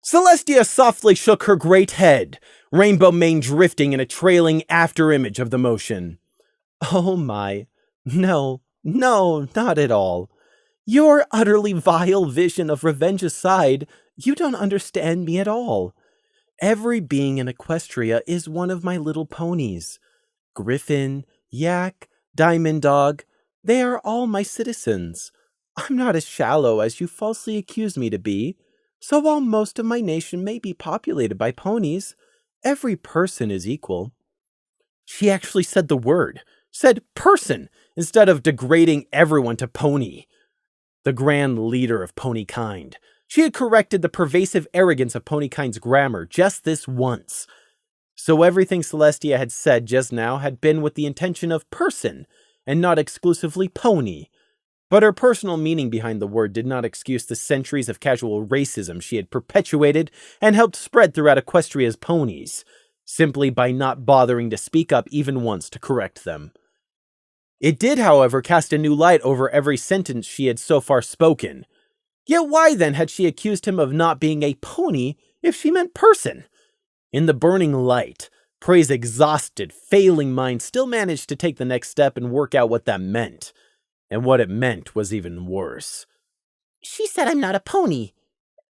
Celestia softly shook her great head, rainbow mane drifting in a trailing after-image of the motion. Oh my. No, not at all. Your utterly vile vision of revenge aside, you don't understand me at all. Every being in Equestria is one of my little ponies. Griffin, Yak, Diamond Dog, they are all my citizens. I'm not as shallow as you falsely accuse me to be. So while most of my nation may be populated by ponies, every person is equal. She actually said the word, said person, instead of degrading everyone to pony. The grand leader of ponykind. She had corrected the pervasive arrogance of ponykind's grammar just this once. So everything Celestia had said just now had been with the intention of person, and not exclusively pony. But her personal meaning behind the word did not excuse the centuries of casual racism she had perpetuated and helped spread throughout Equestria's ponies, simply by not bothering to speak up even once to correct them. It did, however, cast a new light over every sentence she had so far spoken. Yet why then had she accused him of not being a pony if she meant person? In the burning light, Prey's exhausted, failing mind still managed to take the next step and work out what that meant. And what it meant was even worse. She said I'm not a pony,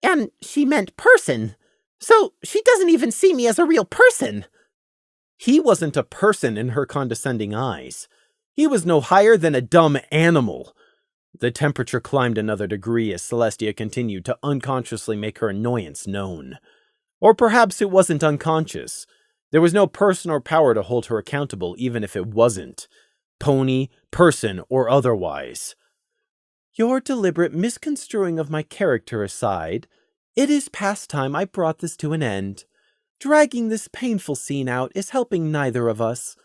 and she meant person, so she doesn't even see me as a real person. He wasn't a person in her condescending eyes. He was no higher than a dumb animal. The temperature climbed another degree as Celestia continued to unconsciously make her annoyance known. Or perhaps it wasn't unconscious. There was no person or power to hold her accountable, even if it wasn't. Pony, person, or otherwise. Your deliberate misconstruing of my character aside, it is past time I brought this to an end. Dragging this painful scene out is helping neither of us,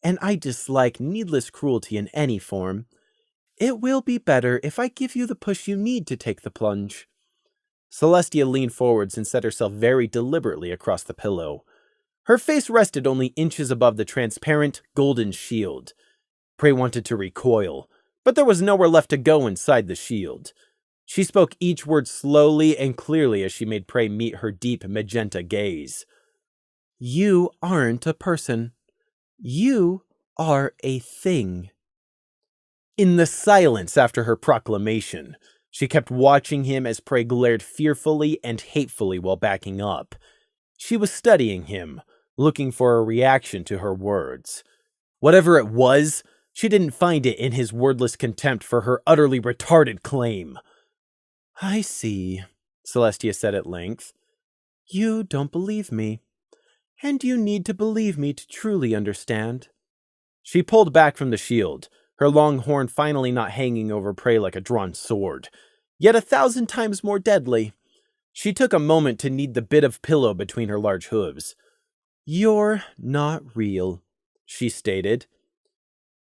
and I dislike needless cruelty in any form. It will be better if I give you the push you need to take the plunge. Celestia leaned forwards and set herself very deliberately across the pillow. Her face rested only inches above the transparent, golden shield. Prey wanted to recoil, but there was nowhere left to go inside the shield. She spoke each word slowly and clearly as she made Prey meet her deep magenta gaze. You aren't a person. You are a thing. In the silence after her proclamation, she kept watching him as Prey glared fearfully and hatefully while backing up. She was studying him, looking for a reaction to her words. Whatever it was, she didn't find it in his wordless contempt for her utterly retarded claim. I see, Celestia said at length. You don't believe me. And you need to believe me to truly understand. She pulled back from the shield, her long horn finally not hanging over Prey like a drawn sword, yet 1,000 times more deadly. She took a moment to knead the bit of pillow between her large hooves. You're not real, she stated.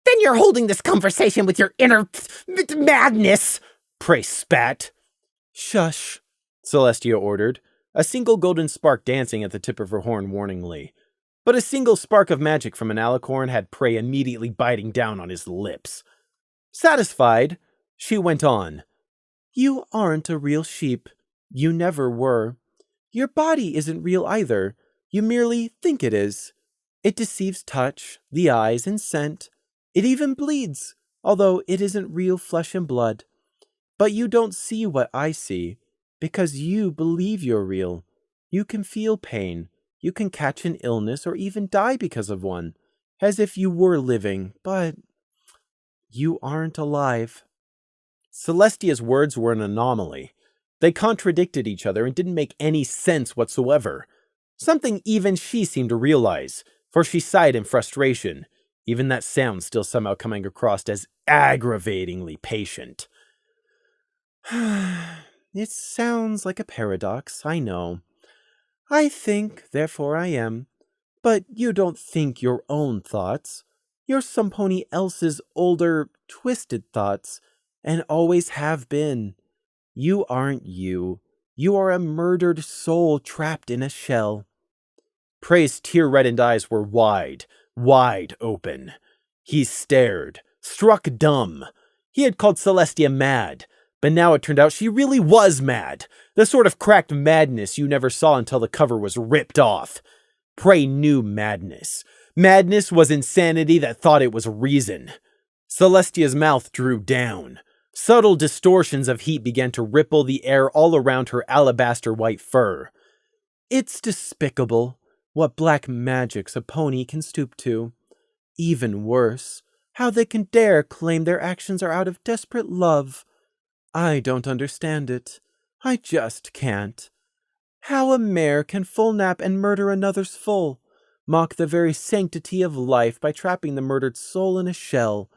Then you're holding this conversation with your inner madness, Prey spat. Shush, Celestia ordered, a single golden spark dancing at the tip of her horn warningly. But a single spark of magic from an alicorn had Prey immediately biting down on his lips. Satisfied, she went on. You aren't a real sheep. You never were. Your body isn't real either. You merely think it is. It deceives touch, the eyes, and scent. It even bleeds, although it isn't real flesh and blood. But you don't see what I see, because you believe you're real. You can feel pain. You can catch an illness or even die because of one, as if you were living, but you aren't alive. Celestia's words were an anomaly. They contradicted each other and didn't make any sense whatsoever. Something even she seemed to realize, for she sighed in frustration, even that sound still somehow coming across as aggravatingly patient. It sounds like a paradox, I know. I think, therefore I am. But you don't think your own thoughts. You're some pony else's older, twisted thoughts, and always have been. You aren't you. You are a murdered soul trapped in a shell. Prey's tear-reddened eyes were wide open. He stared, struck dumb. He had called Celestia mad, but now it turned out she really was mad. The sort of cracked madness you never saw until the cover was ripped off. Prey knew madness. Madness was insanity that thought it was reason. Celestia's mouth drew down. Subtle distortions of heat began to ripple the air all around her alabaster white fur. It's despicable what black magics a pony can stoop to. Even worse, how they can dare claim their actions are out of desperate love. I don't understand it. I just can't. How a mare can full nap and murder another's foal, mock the very sanctity of life by trapping the murdered soul in a shell,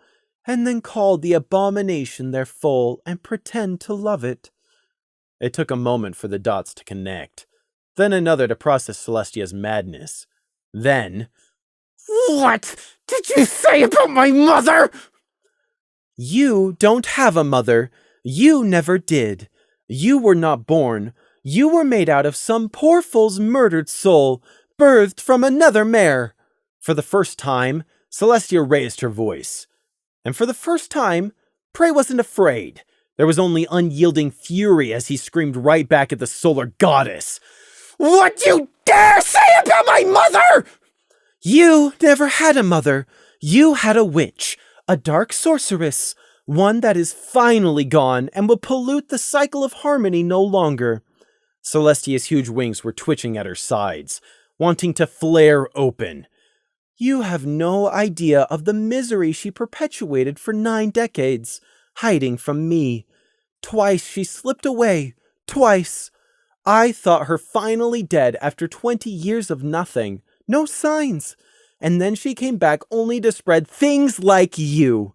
and then call the abomination their foal and pretend to love it. It took a moment for the dots to connect, then another to process Celestia's madness. Then, "What did you say about my mother?" "You don't have a mother. You never did. You were not born. You were made out of some poor fool's murdered soul, birthed from another mare." For the first time, Celestia raised her voice. And for the first time, Prey wasn't afraid. There was only unyielding fury as he screamed right back at the solar goddess. "What do you dare say about my mother?" "You never had a mother. You had a witch, a dark sorceress, one that is finally gone and will pollute the cycle of harmony no longer." Celestia's huge wings were twitching at her sides, wanting to flare open. "You have no idea of the misery she perpetuated for 9 decades, hiding from me. Twice she slipped away. Twice. I thought her finally dead after 20 years of nothing. No signs. And then she came back only to spread things like you.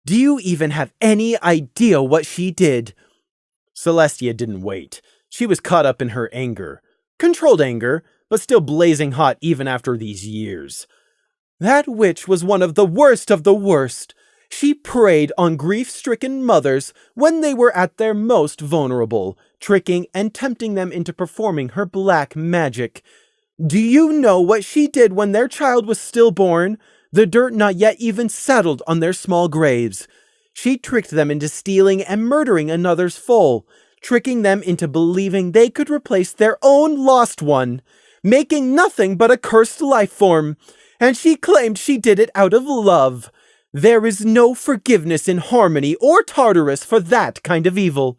Do you even have any idea what she did?" Celestia didn't wait. She was caught up in her anger. Controlled anger, but still blazing hot even after these years. "That witch was one of the worst of the worst. She preyed on grief-stricken mothers when they were at their most vulnerable, tricking and tempting them into performing her black magic. Do you know what she did when their child was stillborn? The dirt not yet even settled on their small graves. She tricked them into stealing and murdering another's foal, tricking them into believing they could replace their own lost one, making nothing but a cursed life form. And she claimed she did it out of love. There is no forgiveness in Harmony or Tartarus for that kind of evil."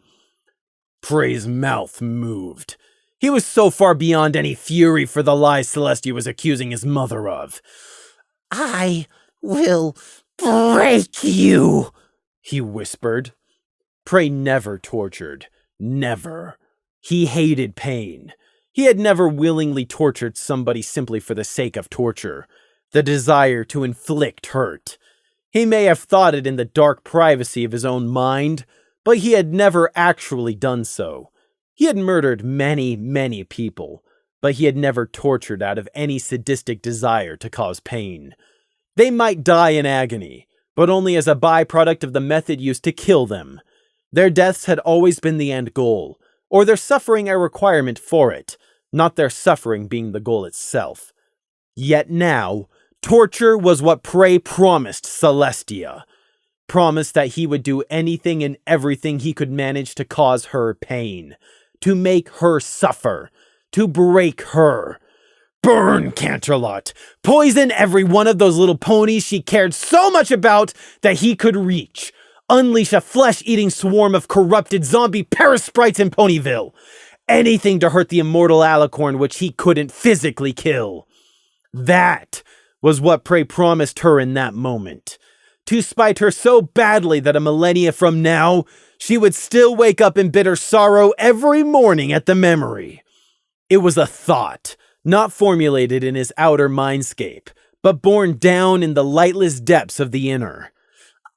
Prey's mouth moved. He was so far beyond any fury for the lies Celestia was accusing his mother of. "I will break you," he whispered. Prey never tortured. Never. He hated pain. He had never willingly tortured somebody simply for the sake of torture, the desire to inflict hurt. He may have thought it in the dark privacy of his own mind, but he had never actually done so. He had murdered many, many people, but he had never tortured out of any sadistic desire to cause pain. They might die in agony, but only as a byproduct of the method used to kill them. Their deaths had always been the end goal, or their suffering a requirement for it, not their suffering being the goal itself. Yet now, torture was what Prey promised Celestia. Promised that he would do anything and everything he could manage to cause her pain, to make her suffer, to break her. Burn Canterlot! Poison every one of those little ponies she cared so much about that he could reach. Unleash a flesh-eating swarm of corrupted zombie parasprites in Ponyville. Anything to hurt the immortal alicorn which he couldn't physically kill. That was what Prey promised her in that moment. To spite her so badly that a millennia from now, she would still wake up in bitter sorrow every morning at the memory. It was a thought, not formulated in his outer mindscape, but born down in the lightless depths of the inner.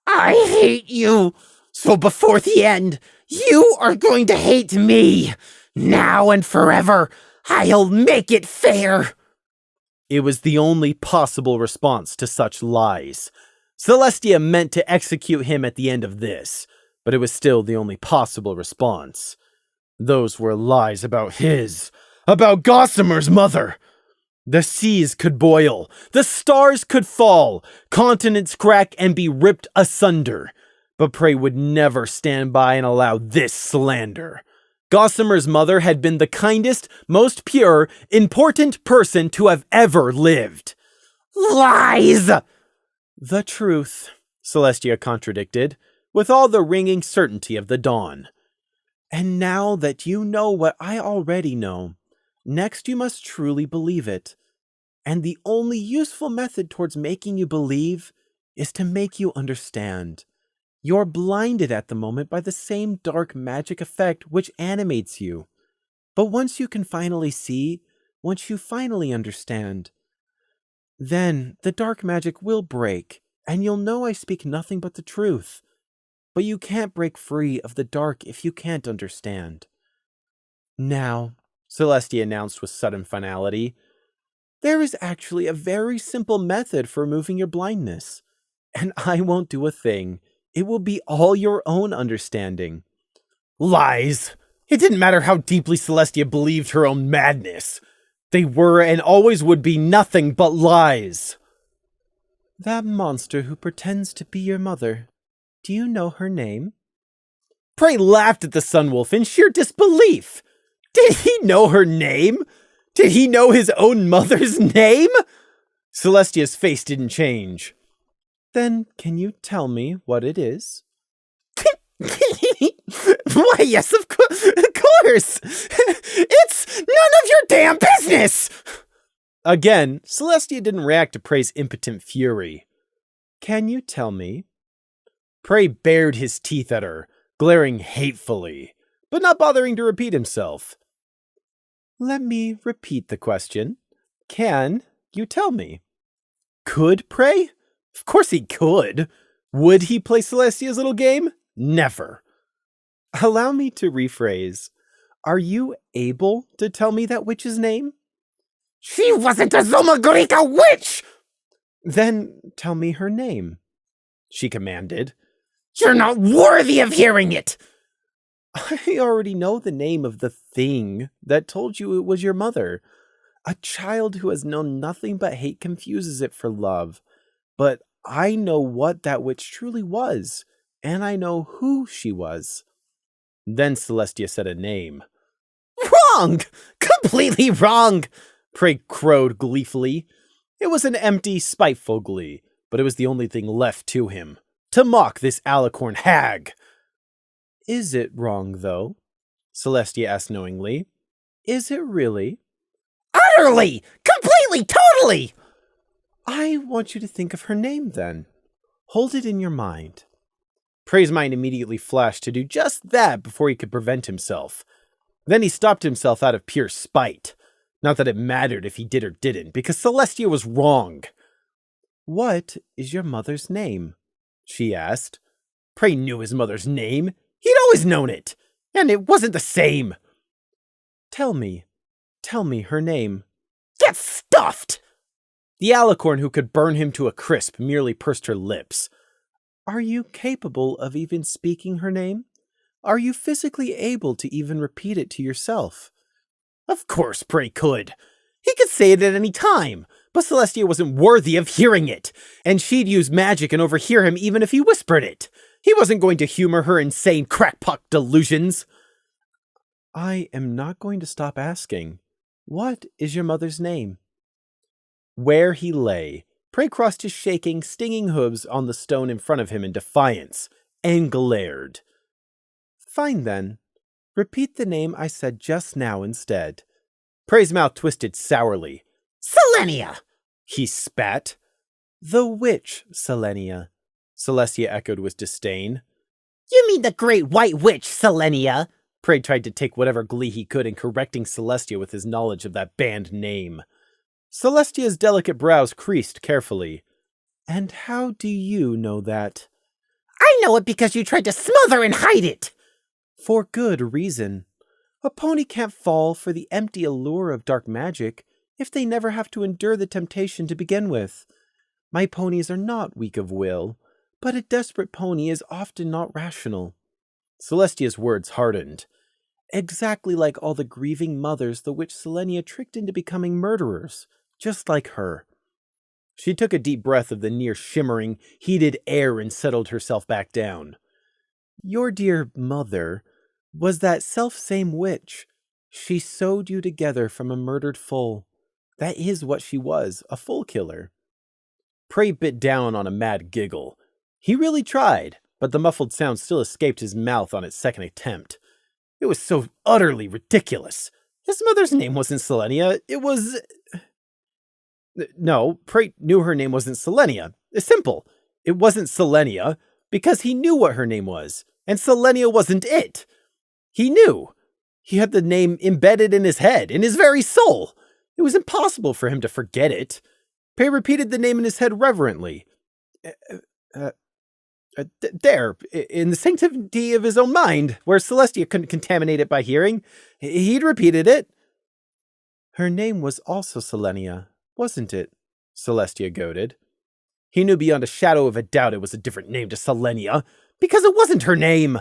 "I hate you, so before the end, you are going to hate me. Now and forever, I'll make it fair." It was the only possible response to such lies. Celestia meant to execute him at the end of this, but it was still the only possible response. Those were lies about Gossamer's mother. The seas could boil, the stars could fall, continents crack and be ripped asunder, but Prey would never stand by and allow this slander. Gossamer's mother had been the kindest, most pure, important person to have ever lived. "Lies!" "The truth," Celestia contradicted, with all the ringing certainty of the dawn. "And now that you know what I already know, next you must truly believe it. And the only useful method towards making you believe is to make you understand. You're blinded at the moment by the same dark magic effect which animates you. But once you can finally see, once you finally understand, then the dark magic will break, and you'll know I speak nothing but the truth. But you can't break free of the dark if you can't understand." "Now," Celestia announced with sudden finality, There is actually a very simple method for removing your blindness. And I won't do a thing. It will be all your own understanding. Lies! It didn't matter how deeply Celestia believed her own madness. They were and always would be nothing but lies. That monster who pretends to be your mother, do you know her name? Prey laughed at the Sunwolf in sheer disbelief. Did he know her name? Did he know his own mother's name? Celestia's face didn't change. Then can you tell me what it is? Why, yes, of course. It's none of your damn business. Again, Celestia didn't react to Prey's impotent fury. Can you tell me? Prey bared his teeth at her, glaring hatefully, but not bothering to repeat himself. Let me repeat the question. Can you tell me? Could Prey? Of course he could. Would he play Celestia's little game? Never. Allow me to rephrase. Are you able to tell me that witch's name? She wasn't a Zomagrica witch! Then tell me her name, she commanded. You're not worthy of hearing it! I already know the name of the thing that told you it was your mother. A child who has known nothing but hate confuses it for love. But I know what that witch truly was, and I know who she was. Then Celestia said a name. Wrong! Completely wrong! Prey crowed gleefully. It was an empty, spiteful glee, but it was the only thing left to him. To mock this alicorn hag. Is it wrong, though? Celestia asked knowingly. Is it really? Utterly! Completely! Totally! I want you to think of her name, then. Hold it in your mind. Prey's mind immediately flashed to do just that before he could prevent himself. Then he stopped himself out of pure spite. Not that it mattered if he did or didn't, because Celestia was wrong. What is your mother's name? She asked. Prey knew his mother's name. He'd always known it. And it wasn't the same. Tell me her name. Get stuffed! The alicorn who could burn him to a crisp merely pursed her lips. Are you capable of even speaking her name? Are you physically able to even repeat it to yourself? Of course Prey could. He could say it at any time, but Celestia wasn't worthy of hearing it, and she'd use magic and overhear him even if he whispered it. He wasn't going to humor her insane crackpot delusions. I am not going to stop asking. What is your mother's name? Where he lay, Prey crossed his shaking, stinging hooves on the stone in front of him in defiance, and glared. Fine then. Repeat the name I said just now instead. Prey's mouth twisted sourly. Selenia! He spat. The witch, Selenia, Celestia echoed with disdain. You mean the great white witch, Selenia? Prey tried to take whatever glee he could in correcting Celestia with his knowledge of that banned name. Celestia's delicate brows creased carefully. And how do you know that? I know it because you tried to smother and hide it! For good reason. A pony can't fall for the empty allure of dark magic if they never have to endure the temptation to begin with. My ponies are not weak of will, but a desperate pony is often not rational. Celestia's words hardened. Exactly like all the grieving mothers the witch Selenia tricked into becoming murderers, just like her. She took a deep breath of the near-shimmering, heated air and settled herself back down. Your dear mother was that self-same witch. She sewed you together from a murdered foal. That is what she was, a foal killer. Prey bit down on a mad giggle. He really tried, but the muffled sound still escaped his mouth on its second attempt. It was so utterly ridiculous. His mother's name wasn't Selenia, it was... No, Prey knew her name wasn't Selenia. It's simple. It wasn't Selenia, because he knew what her name was, and Selenia wasn't it. He knew. He had the name embedded in his head, in his very soul. It was impossible for him to forget it. Prey repeated the name in his head reverently. There, in the sanctity of his own mind, where Celestia couldn't contaminate it by hearing, he'd repeated it. Her name was also Selenia, Wasn't it? Celestia goaded. He knew beyond a shadow of a doubt it was a different name to Selenia, because it wasn't her name.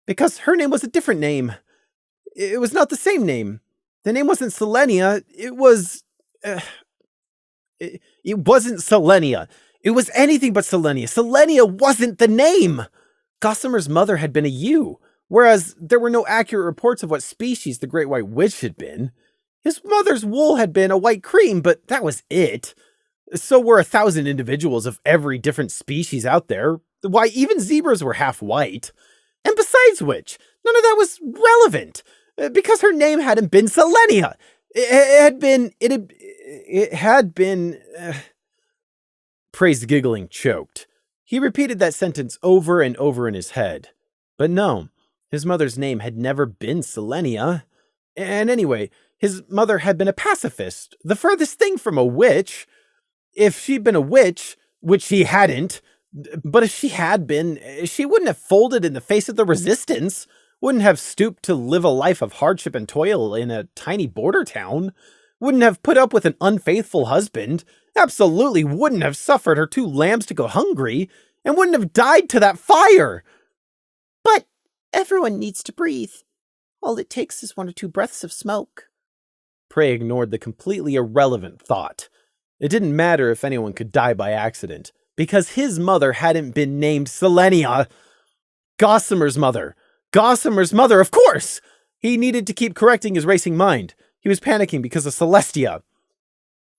Because her name was a different name. It was not the same name. The name wasn't Selenia, it was... It wasn't Selenia. It was anything but Selenia. Selenia wasn't the name! Gossamer's mother had been a ewe, whereas there were no accurate reports of what species the Great White Witch had been. His mother's wool had been a white cream, but that was it. So were 1,000 individuals of every different species out there. Why, even zebras were half white. And besides which, none of that was relevant, because her name hadn't been Selenia. It had been... Prey's giggling choked. He repeated that sentence over and over in his head. But no, his mother's name had never been Selenia. And anyway, his mother had been a pacifist, the furthest thing from a witch. If she'd been a witch, which she hadn't, but if she had been, she wouldn't have folded in the face of the resistance, wouldn't have stooped to live a life of hardship and toil in a tiny border town, wouldn't have put up with an unfaithful husband, absolutely wouldn't have suffered her 2 lambs to go hungry, and wouldn't have died to that fire. But everyone needs to breathe. All it takes is 1 or 2 breaths of smoke. Prey ignored the completely irrelevant thought. It didn't matter if anyone could die by accident, because his mother hadn't been named Selenia. Gossamer's mother! Gossamer's mother, of course! He needed to keep correcting his racing mind. He was panicking because of Celestia.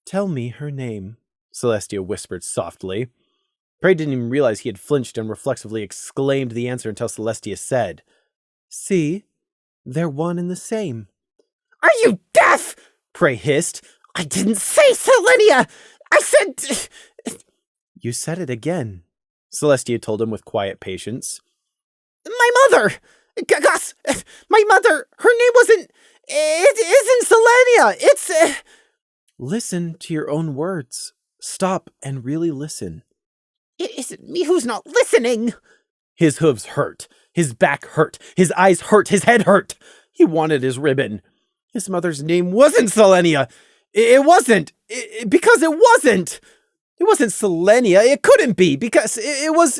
Tell me her name, Celestia whispered softly. Prey didn't even realize he had flinched and reflexively exclaimed the answer until Celestia said, See, they're one and the same. Are you deaf? Prey hissed. I didn't say Selenia! I said... You said it again, Celestia told him with quiet patience. My mother! Gus! My mother! Her name wasn't... It isn't Selenia! It's... Listen to your own words. Stop and really listen. It isn't me who's not listening! His hooves hurt. His back hurt. His eyes hurt. His head hurt. He wanted his ribbon. His mother's name wasn't Selenia. It wasn't. Because it wasn't. It wasn't Selenia. It couldn't be because it was...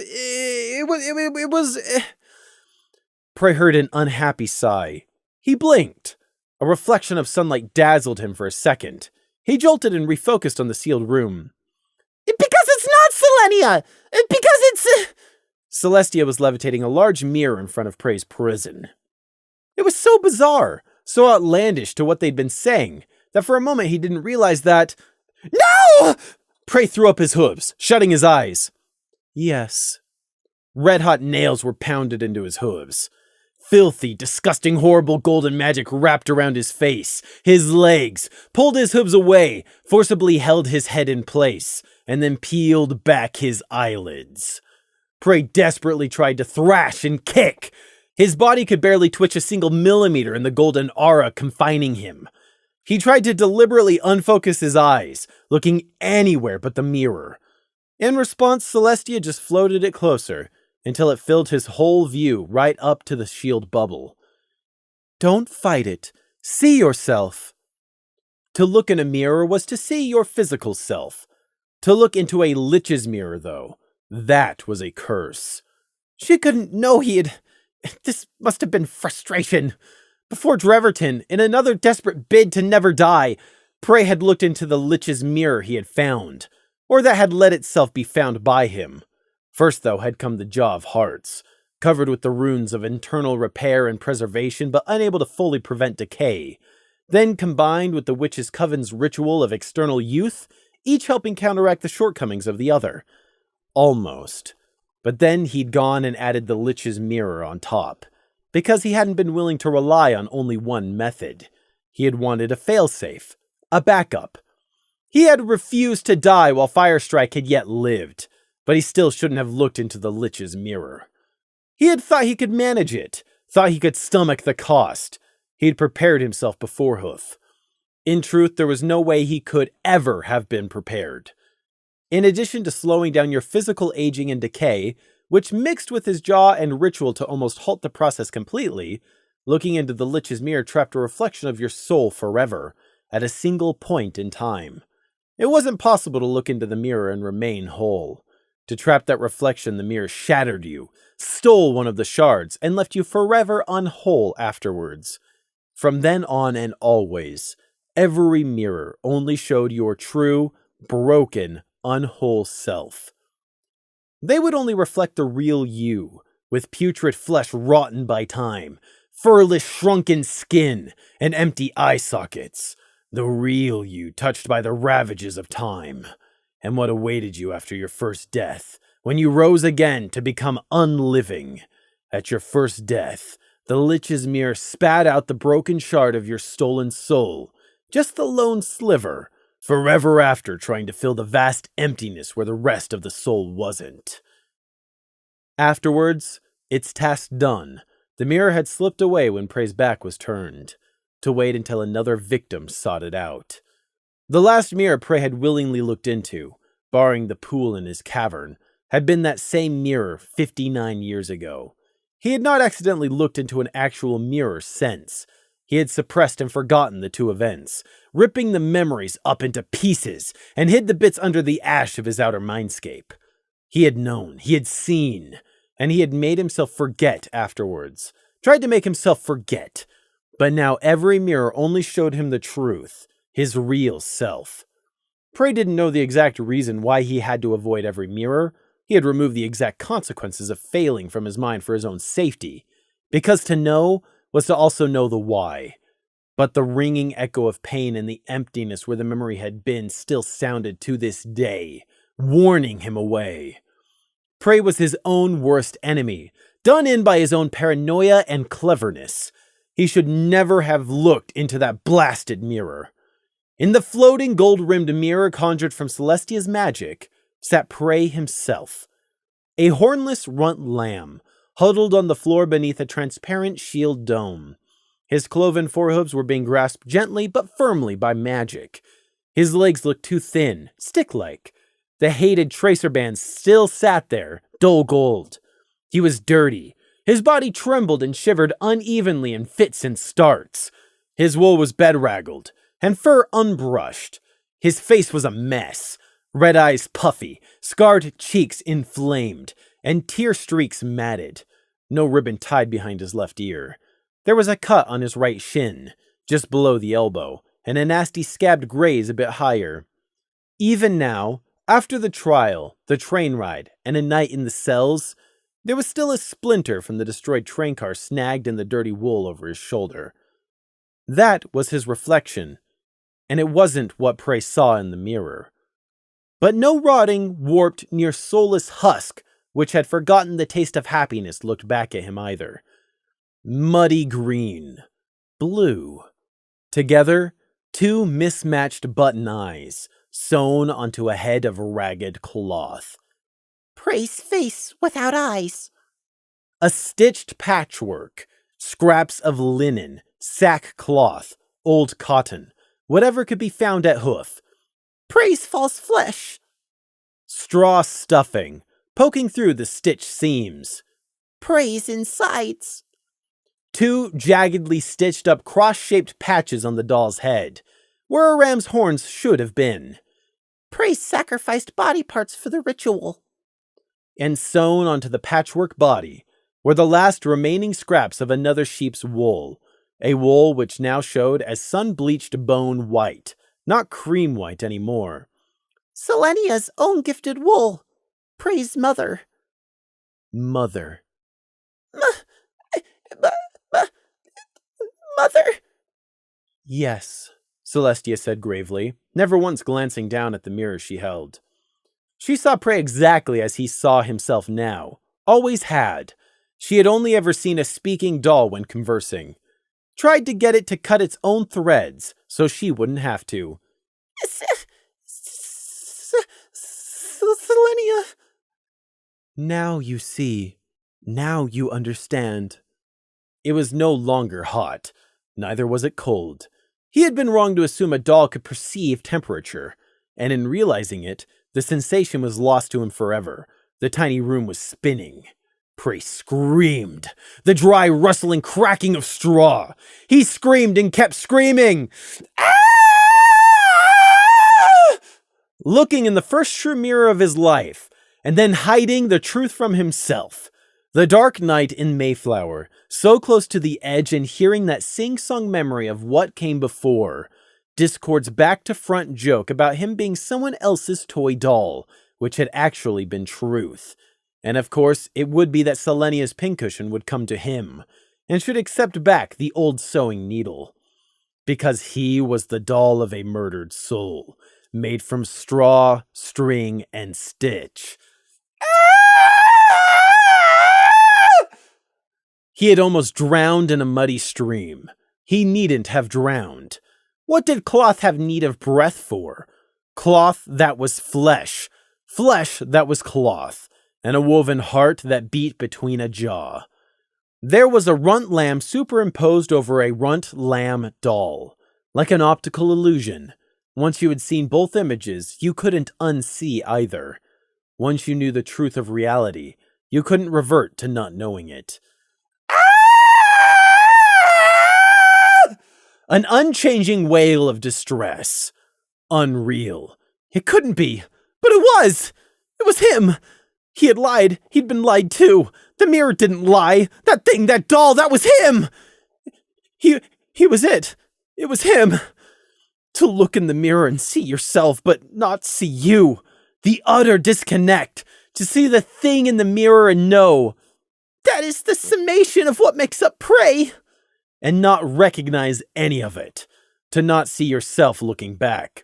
Prey heard an unhappy sigh. He blinked. A reflection of sunlight dazzled him for a second. He jolted and refocused on the sealed room. Because it's not Selenia! Because it's... Celestia was levitating a large mirror in front of Prey's prison. It was so bizarre, so outlandish to what they'd been saying, that for a moment he didn't realize that... No! Prey threw up his hooves, shutting his eyes. Yes. Red-hot nails were pounded into his hooves. Filthy, disgusting, horrible golden magic wrapped around his face, his legs, pulled his hooves away, forcibly held his head in place, and then peeled back his eyelids. Prey desperately tried to thrash and kick. His body could barely twitch a single millimeter in the golden aura confining him. He tried to deliberately unfocus his eyes, looking anywhere but the mirror. In response, Celestia just floated it closer, until it filled his whole view right up to the shield bubble. Don't fight it. See yourself. To look in a mirror was to see your physical self. To look into a lich's mirror, though, that was a curse. She couldn't know he had... This must have been frustration. Before Dreverton, in another desperate bid to never die, Prey had looked into the lich's mirror he had found, or that had let itself be found by him. First, though, had come the Jaw of Hearts, covered with the runes of internal repair and preservation, but unable to fully prevent decay. Then, combined with the Witch's Coven's ritual of external youth, each helping counteract the shortcomings of the other. Almost. But then he'd gone and added the Lich's Mirror on top, because he hadn't been willing to rely on only one method. He had wanted a failsafe, a backup. He had refused to die while Firestrike had yet lived, but he still shouldn't have looked into the Lich's Mirror. He had thought he could manage it, thought he could stomach the cost. He'd prepared himself before Hoof. In truth, there was no way he could ever have been prepared. In addition to slowing down your physical aging and decay, which mixed with his jaw and ritual to almost halt the process completely, looking into the Lich's Mirror trapped a reflection of your soul forever, at a single point in time. It wasn't possible to look into the mirror and remain whole. To trap that reflection, the mirror shattered you, stole one of the shards, and left you forever unwhole afterwards. From then on and always, every mirror only showed your true, broken, unwhole self. They would only reflect the real you, with putrid flesh rotten by time, furless shrunken skin, and empty eye sockets. The real you touched by the ravages of time. And what awaited you after your first death, when you rose again to become unliving. At your first death, the Lich's mirror spat out the broken shard of your stolen soul, just the lone sliver, forever after trying to fill the vast emptiness where the rest of the soul wasn't. Afterwards, its task done, the mirror had slipped away when Prey's back was turned, to wait until another victim sought it out. The last mirror Prey had willingly looked into, barring the pool in his cavern, had been that same mirror 59 years ago. He had not accidentally looked into an actual mirror since. He had suppressed and forgotten the two events, ripping the memories up into pieces, and hid the bits under the ash of his outer mindscape. He had known, he had seen, and he had made himself forget afterwards. Tried to make himself forget. But now every mirror only showed him the truth, his real self. Prey didn't know the exact reason why he had to avoid every mirror. He had removed the exact consequences of failing from his mind for his own safety, because to know was to also know the why. But the ringing echo of pain and the emptiness where the memory had been still sounded to this day, warning him away. Prey was his own worst enemy, done in by his own paranoia and cleverness. He should never have looked into that blasted mirror. In the floating gold-rimmed mirror conjured from Celestia's magic sat Prey himself, a hornless runt lamb, huddled on the floor beneath a transparent shield dome. His cloven forehooves were being grasped gently but firmly by magic. His legs looked too thin, stick-like. The hated tracer bands still sat there, dull gold. He was dirty. His body trembled and shivered unevenly in fits and starts. His wool was bedraggled, and fur unbrushed. His face was a mess. Red eyes puffy, scarred cheeks inflamed, and tear streaks matted. No ribbon tied behind his left ear. There was a cut on his right shin, just below the elbow, and a nasty scabbed graze a bit higher. Even now, after the trial, the train ride, and a night in the cells, there was still a splinter from the destroyed train car snagged in the dirty wool over his shoulder. That was his reflection, and it wasn't what Prey saw in the mirror. But no rotting, warped, near soulless husk which had forgotten the taste of happiness looked back at him either. Muddy green. Blue. Together, two mismatched button eyes, sewn onto a head of ragged cloth. Prey's face without eyes. A stitched patchwork, scraps of linen, sackcloth, old cotton, whatever could be found at hoof. Prey's false flesh. Straw stuffing, poking through the stitched seams. Prey's insides. Two jaggedly stitched up cross-shaped patches on the doll's head, where a ram's horns should have been. Prey sacrificed body parts for the ritual. And sewn onto the patchwork body were the last remaining scraps of another sheep's wool, a wool which now showed as sun-bleached bone white, not cream white anymore. Selenia's own gifted wool. Prey's mother. Mother. Mother? Yes, Celestia said gravely, never once glancing down at the mirror she held. She saw Prey exactly as he saw himself now. Always had. She had only ever seen a speaking doll when conversing. Tried to get it to cut its own threads, so she wouldn't have to. Selenia. Now you see. Now you understand. It was no longer hot. Neither was it cold. He had been wrong to assume a doll could perceive temperature, and in realizing it, the sensation was lost to him forever. The tiny room was spinning. Prey screamed, the dry rustling cracking of straw. He screamed and kept screaming. Ah! looking in the first true mirror of his life, and then hiding the truth from himself. The dark night in Mayflower, so close to the edge and hearing that sing-song memory of what came before. Discord's back-to-front joke about him being someone else's toy doll, which had actually been truth. And of course, it would be that Selenia's pincushion would come to him, and should accept back the old sewing needle. Because he was the doll of a murdered soul, made from straw, string, and stitch. He had almost drowned in a muddy stream. He needn't have drowned. What did cloth have need of breath for? Cloth that was flesh. Flesh that was cloth. And a woven heart that beat between a jaw. There was a runt lamb superimposed over a runt lamb doll. Like an optical illusion. Once you had seen both images, you couldn't unsee either. Once you knew the truth of reality, you couldn't revert to not knowing it. An unchanging wail of distress. Unreal. It couldn't be, but it was! It was him! He had lied. He'd been lied to. The mirror didn't lie. That thing, that doll, that was him! He was it. It was him. To look in the mirror and see yourself, but not see you. The utter disconnect. To see the thing in the mirror and know. That is the summation of what makes up Prey. And not recognize any of it. To not see yourself looking back.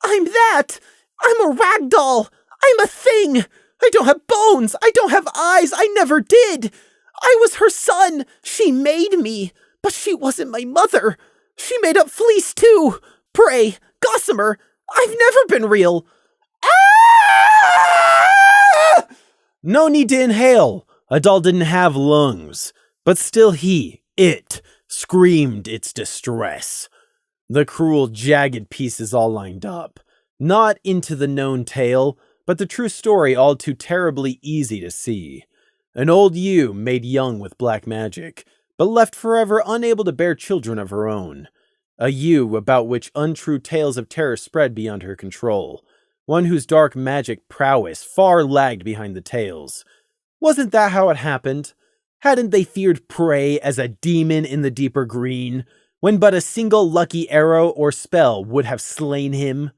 I'm that! I'm a rag doll! I'm a thing! I don't have bones! I don't have eyes! I never did! I was her son! She made me! But she wasn't my mother! She made up Fleece too! Prey! Gossamer! I've never been real! Ah! No need to inhale! A doll didn't have lungs. But still it, screamed its distress. The cruel, jagged pieces all lined up. Not into the known tale, but the true story all too terribly easy to see. An old ewe made young with black magic, but left forever unable to bear children of her own. A ewe about which untrue tales of terror spread beyond her control. One whose dark magic prowess far lagged behind the tales. Wasn't that how it happened? Hadn't they feared Prey as a demon in the deeper green, when but a single lucky arrow or spell would have slain him?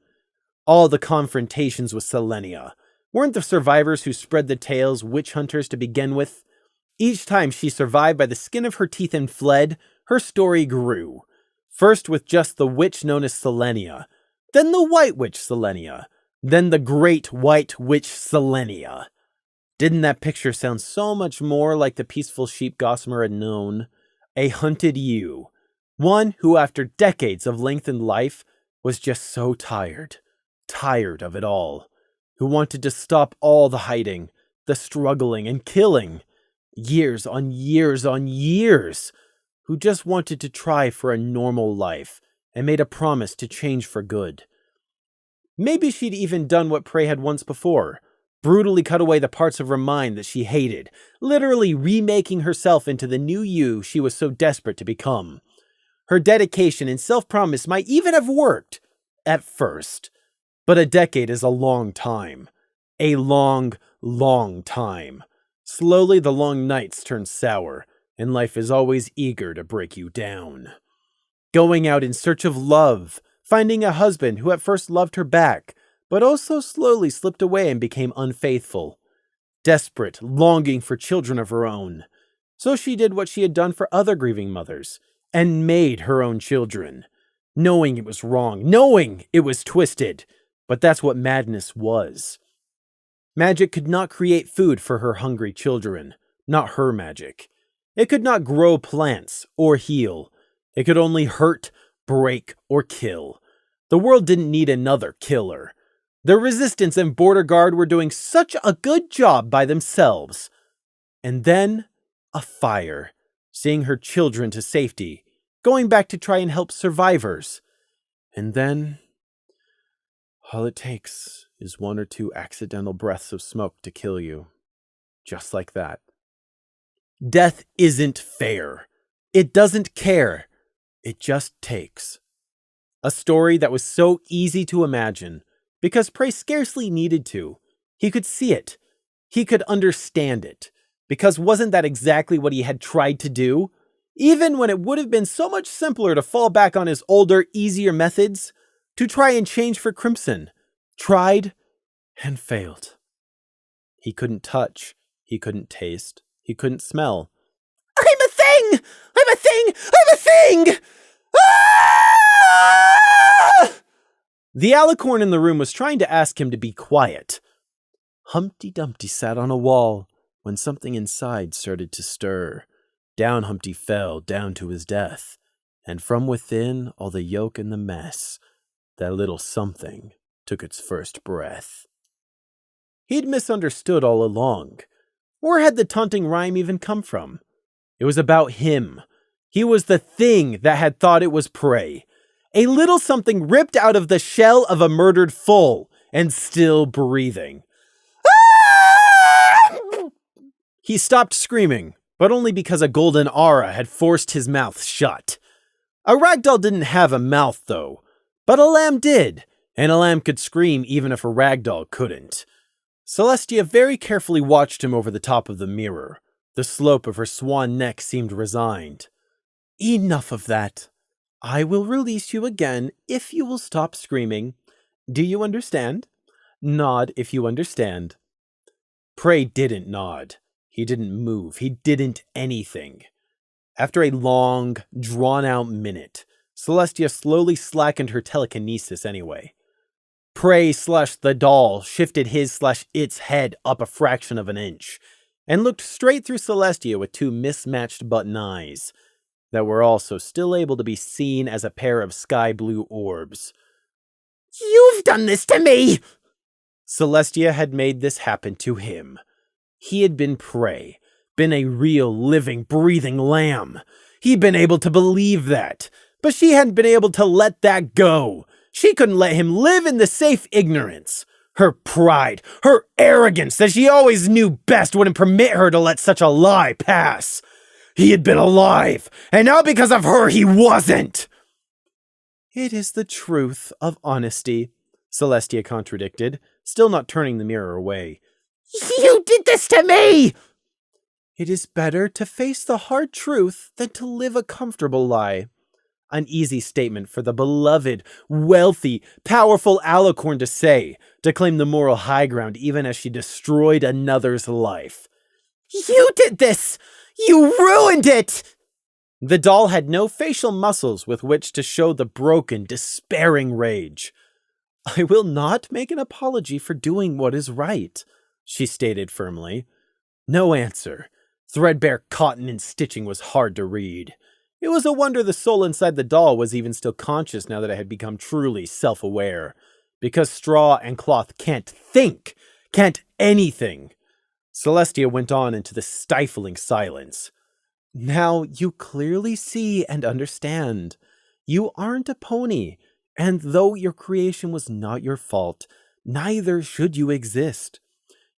All the confrontations with Selenia. Weren't the survivors who spread the tales witch hunters to begin with? Each time she survived by the skin of her teeth and fled, her story grew. First with just the witch known as Selenia, then the white witch Selenia, then the great white witch Selenia. Didn't that picture sound so much more like the peaceful sheep Gossamer had known? A hunted ewe. One who after decades of lengthened life was just so tired of it all. Who wanted to stop all the hiding, the struggling and killing. Years on years on years. Who just wanted to try for a normal life and made a promise to change for good. Maybe she'd even done what Prey had once before. Brutally cut away the parts of her mind that she hated, literally remaking herself into the new you she was so desperate to become. Her dedication and self-promise might even have worked, at first. But a decade is a long time. A long, long time. Slowly the long nights turn sour, and life is always eager to break you down. Going out in search of love, finding a husband who at first loved her back, but also slowly slipped away and became unfaithful. Desperate, longing for children of her own. So she did what she had done for other grieving mothers, and made her own children. Knowing it was wrong, knowing it was twisted, but that's what madness was. Magic could not create food for her hungry children, not her magic. It could not grow plants or heal. It could only hurt, break, or kill. The world didn't need another killer. The Resistance and Border Guard were doing such a good job by themselves. And then, a fire. Seeing her children to safety. Going back to try and help survivors. And then, all it takes is one or two accidental breaths of smoke to kill you. Just like that. Death isn't fair. It doesn't care. It just takes. A story that was so easy to imagine because Prey scarcely needed to. He could see it. He could understand it. Because wasn't that exactly what he had tried to do? Even when it would have been so much simpler to fall back on his older, easier methods, to try and change for Crimson. Tried and failed. He couldn't touch. He couldn't taste. He couldn't smell. I'm a thing! I'm a thing! I'm a thing! Ah! The alicorn in the room was trying to ask him to be quiet. Humpty Dumpty sat on a wall when something inside started to stir. Down Humpty fell, down to his death, and from within all the yolk and the mess, that little something took its first breath. He'd misunderstood all along. Where had the taunting rhyme even come from? It was about him. He was the thing that had thought it was prey. A little something ripped out of the shell of a murdered foal and still breathing. He stopped screaming, but only because a golden aura had forced his mouth shut. A ragdoll didn't have a mouth, though, but a lamb did, and a lamb could scream even if a ragdoll couldn't. Celestia very carefully watched him over the top of the mirror. The slope of her swan neck seemed resigned. Enough of that. I will release you again if you will stop screaming. Do you understand? Nod if you understand. Prey didn't nod. He didn't move. He didn't anything. After a long, drawn-out minute, Celestia slowly slackened her telekinesis anyway. Prey / the doll shifted his / its head up a fraction of an inch, and looked straight through Celestia with two mismatched button eyes that were also still able to be seen as a pair of sky blue orbs. You've done this to me! Celestia had made this happen to him. He had been prey, been a real, living, breathing lamb. He'd been able to believe that, but she hadn't been able to let that go. She couldn't let him live in the safe ignorance. Her pride, her arrogance that she always knew best wouldn't permit her to let such a lie pass. He had been alive, and now because of her he wasn't. It is the truth of honesty, Celestia contradicted, still not turning the mirror away. You did this to me! It is better to face the hard truth than to live a comfortable lie. An easy statement for the beloved, wealthy, powerful alicorn to say, to claim the moral high ground even as she destroyed another's life. You did this! You ruined it! The doll had no facial muscles with which to show the broken, despairing rage. I will not make an apology for doing what is right, she stated firmly. No answer. Threadbare cotton and stitching was hard to read. It was a wonder the soul inside the doll was even still conscious now that it had become truly self-aware. Because straw and cloth can't think, can't anything. Celestia went on into the stifling silence. Now you clearly see and understand. You aren't a pony, and though your creation was not your fault, neither should you exist.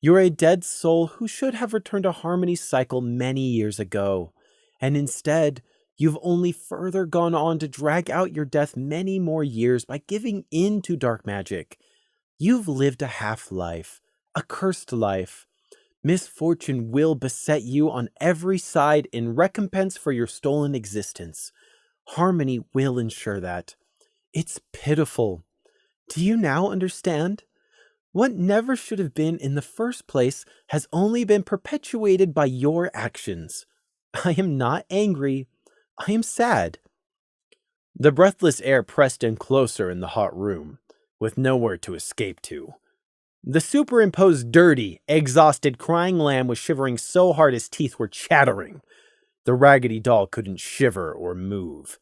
You're a dead soul who should have returned to Harmony's cycle many years ago, and instead, you've only further gone on to drag out your death many more years by giving in to dark magic. You've lived a half-life, a cursed life. Misfortune will beset you on every side in recompense for your stolen existence. Harmony will ensure that. It's pitiful. Do you now understand? What never should have been in the first place has only been perpetuated by your actions. I am not angry. I am sad. The breathless air pressed in closer in the hot room, with nowhere to escape to. The superimposed dirty, exhausted, crying lamb was shivering so hard his teeth were chattering. The raggedy doll couldn't shiver or move.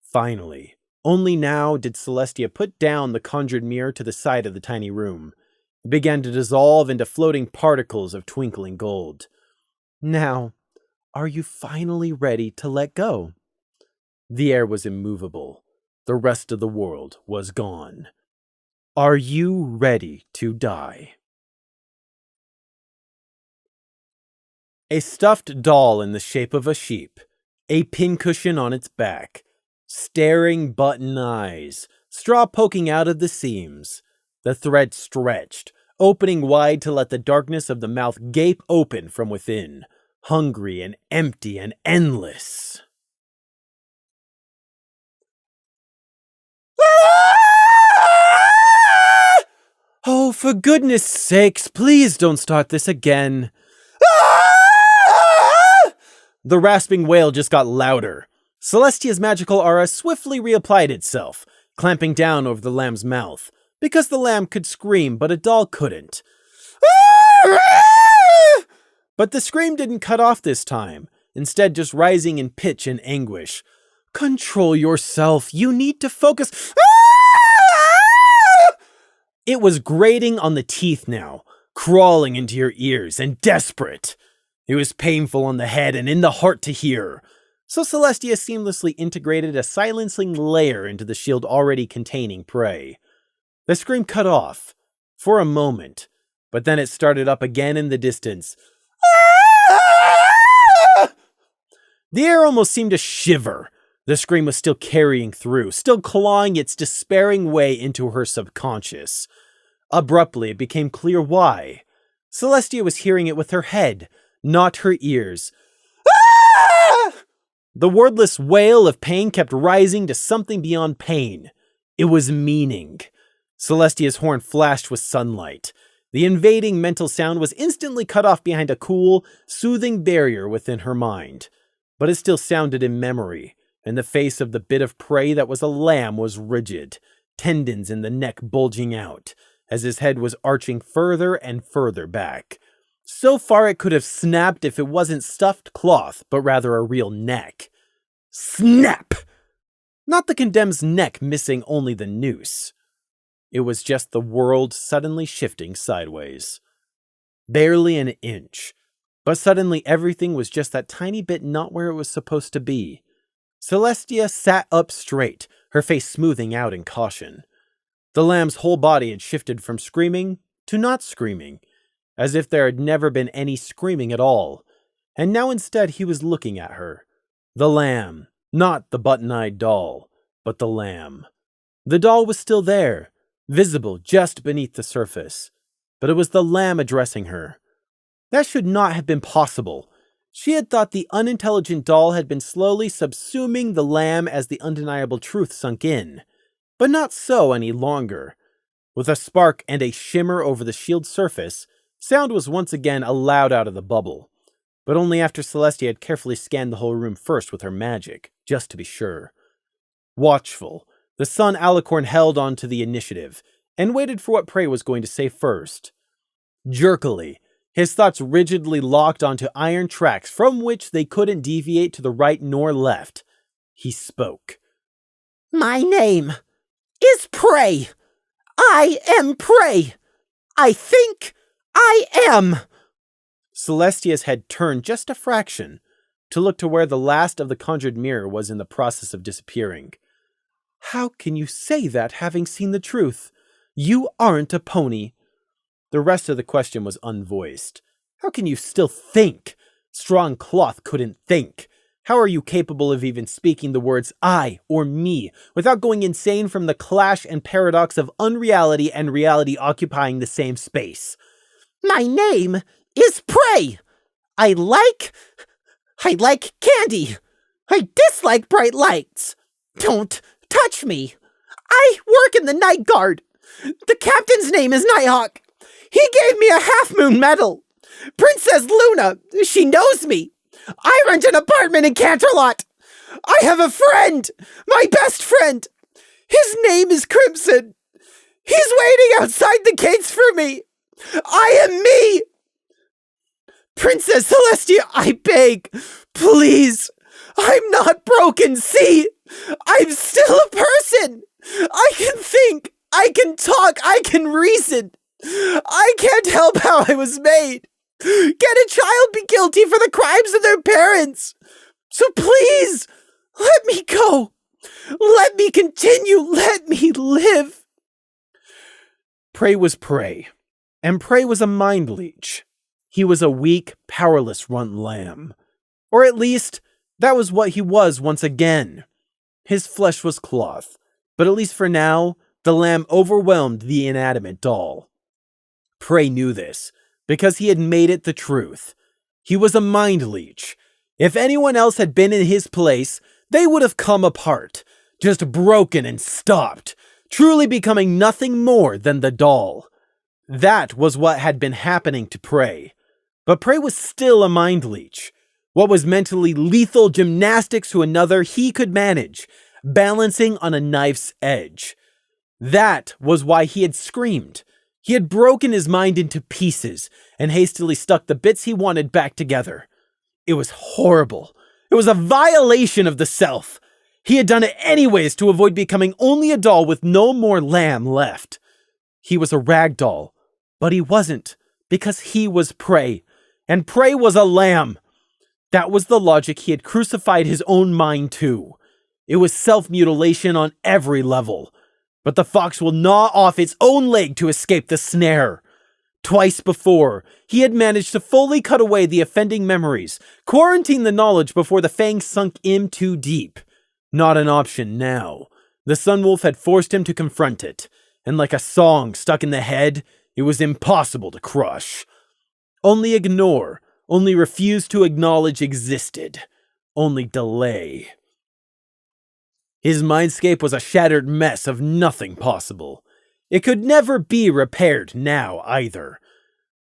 Finally, only now did Celestia put down the conjured mirror to the side of the tiny room. It began to dissolve into floating particles of twinkling gold. Now, are you finally ready to let go? The air was immovable. The rest of the world was gone. Are you ready to die? A stuffed doll in the shape of a sheep, a pincushion on its back, staring button eyes, straw poking out of the seams, The thread stretched, opening wide to let the darkness of the mouth gape open from within, hungry and empty and endless. Oh, for goodness sakes, please don't start this again. The rasping wail just got louder. Celestia's magical aura swiftly reapplied itself, clamping down over the lamb's mouth, because the lamb could scream, but a doll couldn't. But the scream didn't cut off this time, instead just rising in pitch and anguish. Control yourself, you need to focus. It was grating on the teeth now, crawling into your ears, and desperate. It was painful on the head and in the heart to hear. So Celestia seamlessly integrated a silencing layer into the shield already containing prey. The scream cut off, for a moment, but then it started up again in the distance. The air almost seemed to shiver. The scream was still carrying through, still clawing its despairing way into her subconscious. Abruptly, it became clear why. Celestia was hearing it with her head, not her ears. The wordless wail of pain kept rising to something beyond pain. It was meaning. Celestia's horn flashed with sunlight. The invading mental sound was instantly cut off behind a cool, soothing barrier within her mind. But it still sounded in memory, and the face of the bit of prey that was a lamb was rigid, tendons in the neck bulging out, as his head was arching further and further back. So far it could have snapped if it wasn't stuffed cloth, but rather a real neck. Snap! Not the condemned's neck missing only the noose. It was just the world suddenly shifting sideways. Barely an inch, but suddenly everything was just that tiny bit not where it was supposed to be. Celestia sat up straight, her face smoothing out in caution. The lamb's whole body had shifted from screaming to not screaming, as if there had never been any screaming at all, and now instead he was looking at her. The lamb, not the button-eyed doll, but the lamb. The doll was still there, visible just beneath the surface, but it was the lamb addressing her. That should not have been possible. She had thought the unintelligent doll had been slowly subsuming the lamb as the undeniable truth sunk in, but not so any longer. With a spark and a shimmer over the shield's surface, sound was once again allowed out of the bubble, but only after Celestia had carefully scanned the whole room first with her magic, just to be sure. Watchful, the Sun Alicorn held on to the initiative, and waited for what prey was going to say first. Jerkily, his thoughts rigidly locked onto iron tracks from which they couldn't deviate to the right nor left. He spoke. My name is Prey. I am Prey. I think I am. Celestia's head turned just a fraction to look to where the last of the conjured mirror was in the process of disappearing. How can you say that, having seen the truth? You aren't a pony. The rest of the question was unvoiced. How can you still think? Strong cloth couldn't think. How are you capable of even speaking the words I or me without going insane from the clash and paradox of unreality and reality occupying the same space? My name is Prey. I like candy. I dislike bright lights. Don't touch me. I work in the night guard. The captain's name is Nighthawk. He gave me a half-moon medal. Princess Luna, she knows me. I rent an apartment in Canterlot. I have a friend, my best friend. His name is Crimson. He's waiting outside the gates for me. I am me. Princess Celestia, I beg, please. I'm not broken, see? I'm still a person. I can think, I can talk, I can reason. I can't help how I was made. Can a child be guilty for the crimes of their parents? So please, let me go. Let me continue. Let me live. Prey was Prey, and Prey was a mind leech. He was a weak, powerless runt lamb. Or at least, that was what he was once again. His flesh was cloth, but at least for now, The lamb overwhelmed the inanimate doll. Prey knew this, because he had made it the truth. He was a mind leech. If anyone else had been in his place, they would have come apart, just broken and stopped, truly becoming nothing more than the doll. That was what had been happening to Prey. But Prey was still a mind leech. What was mentally lethal gymnastics to another he could manage, balancing on a knife's edge. That was why he had screamed. He had broken his mind into pieces and hastily stuck the bits he wanted back together. It was horrible. It was a violation of the self. He had done it anyways to avoid becoming only a doll with no more lamb left. He was a rag doll, but he wasn't, because he was Prey, and Prey was a lamb. That was the logic he had crucified his own mind to. It was self-mutilation on every level. But the fox will gnaw off its own leg to escape the snare. Twice before, he had managed to fully cut away the offending memories, quarantine the knowledge before the fangs sunk in too deep. Not an option now. The Sunwolf had forced him to confront it, and like a song stuck in the head, it was impossible to crush. Only ignore, only refuse to acknowledge existed. Only delay. His mindscape was a shattered mess of nothing possible. It could never be repaired now either.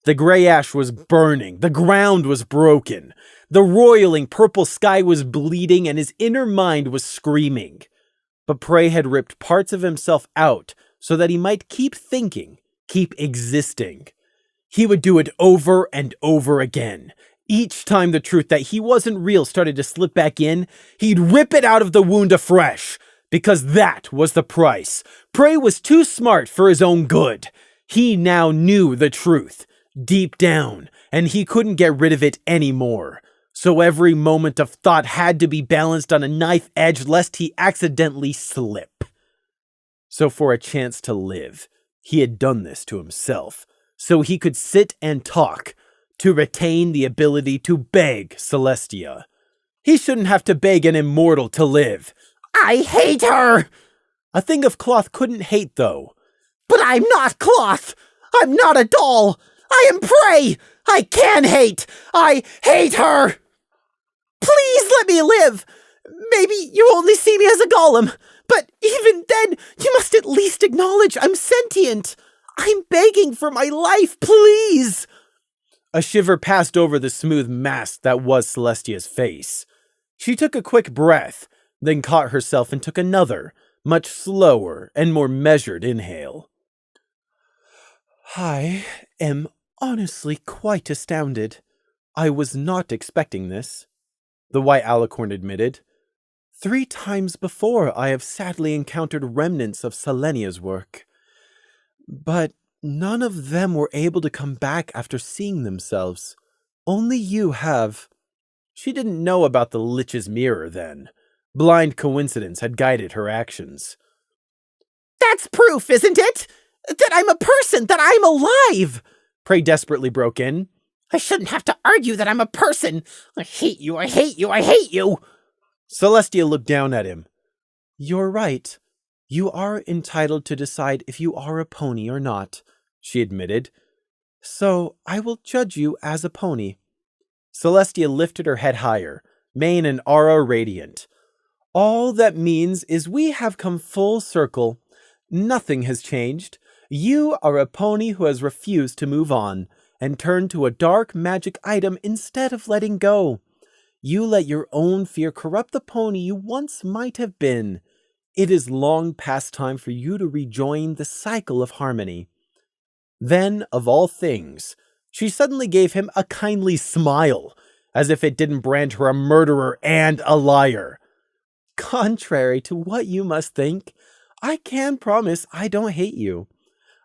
The gray ash was burning, the ground was broken, the roiling purple sky was bleeding, and his inner mind was screaming. But Prey had ripped parts of himself out so that he might keep thinking, keep existing. He would do it over and over again. Each time the truth that he wasn't real started to slip back in, he'd rip it out of the wound afresh. Because that was the price. Prey was too smart for his own good. He now knew the truth, deep down, and he couldn't get rid of it anymore. So every moment of thought had to be balanced on a knife edge lest he accidentally slip. So for a chance to live, he had done this to himself, so he could sit and talk, to retain the ability to beg Celestia. He shouldn't have to beg an immortal to live. I hate her! A thing of cloth couldn't hate, though. But I'm not cloth! I'm not a doll! I am Prey! I can hate! I hate her! Please let me live! Maybe you only see me as a golem, but even then, you must at least acknowledge I'm sentient! I'm begging for my life, please! A shiver passed over the smooth mask that was Celestia's face. She took a quick breath, then caught herself and took another, much slower and more measured inhale. I am honestly quite astounded. I was not expecting this, the white alicorn admitted. 3 times before I have sadly encountered remnants of Selenia's work. But none of them were able to come back after seeing themselves. Only you have. She didn't know about the Lich's mirror then. Blind coincidence had guided her actions. That's proof, isn't it? That I'm a person, that I'm alive! Prey desperately broke in. I shouldn't have to argue that I'm a person. I hate you, I hate you, I hate you! Celestia looked down at him. You're right. You are entitled to decide if you are a pony or not, she admitted. So I will judge you as a pony. Celestia lifted her head higher, mane and aura radiant. All that means is we have come full circle. Nothing has changed. You are a pony who has refused to move on and turned to a dark magic item instead of letting go. You let your own fear corrupt the pony you once might have been. It is long past time for you to rejoin the cycle of harmony. Then, of all things, she suddenly gave him a kindly smile, as if it didn't brand her a murderer and a liar. Contrary to what you must think, I can promise I don't hate you.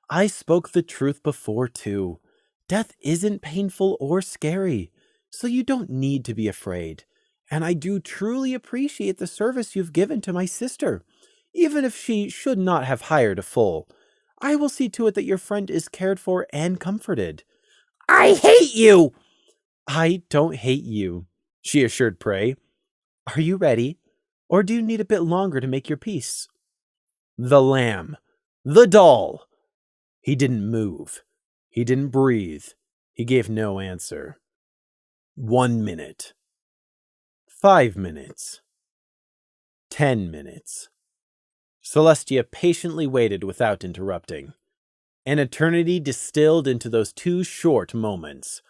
I spoke the truth before, too. Death isn't painful or scary, so you don't need to be afraid. And I do truly appreciate the service you've given to my sister, even if she should not have hired a foal. I will see to it that your friend is cared for and comforted. I hate you! I don't hate you, she assured Prey. Are you ready? Or do you need a bit longer to make your peace? The lamb, The doll. He didn't move. He didn't breathe. He gave no answer. 1 minute. 5 minutes. 10 minutes. Celestia patiently waited without interrupting. An eternity distilled into those 2 short moments.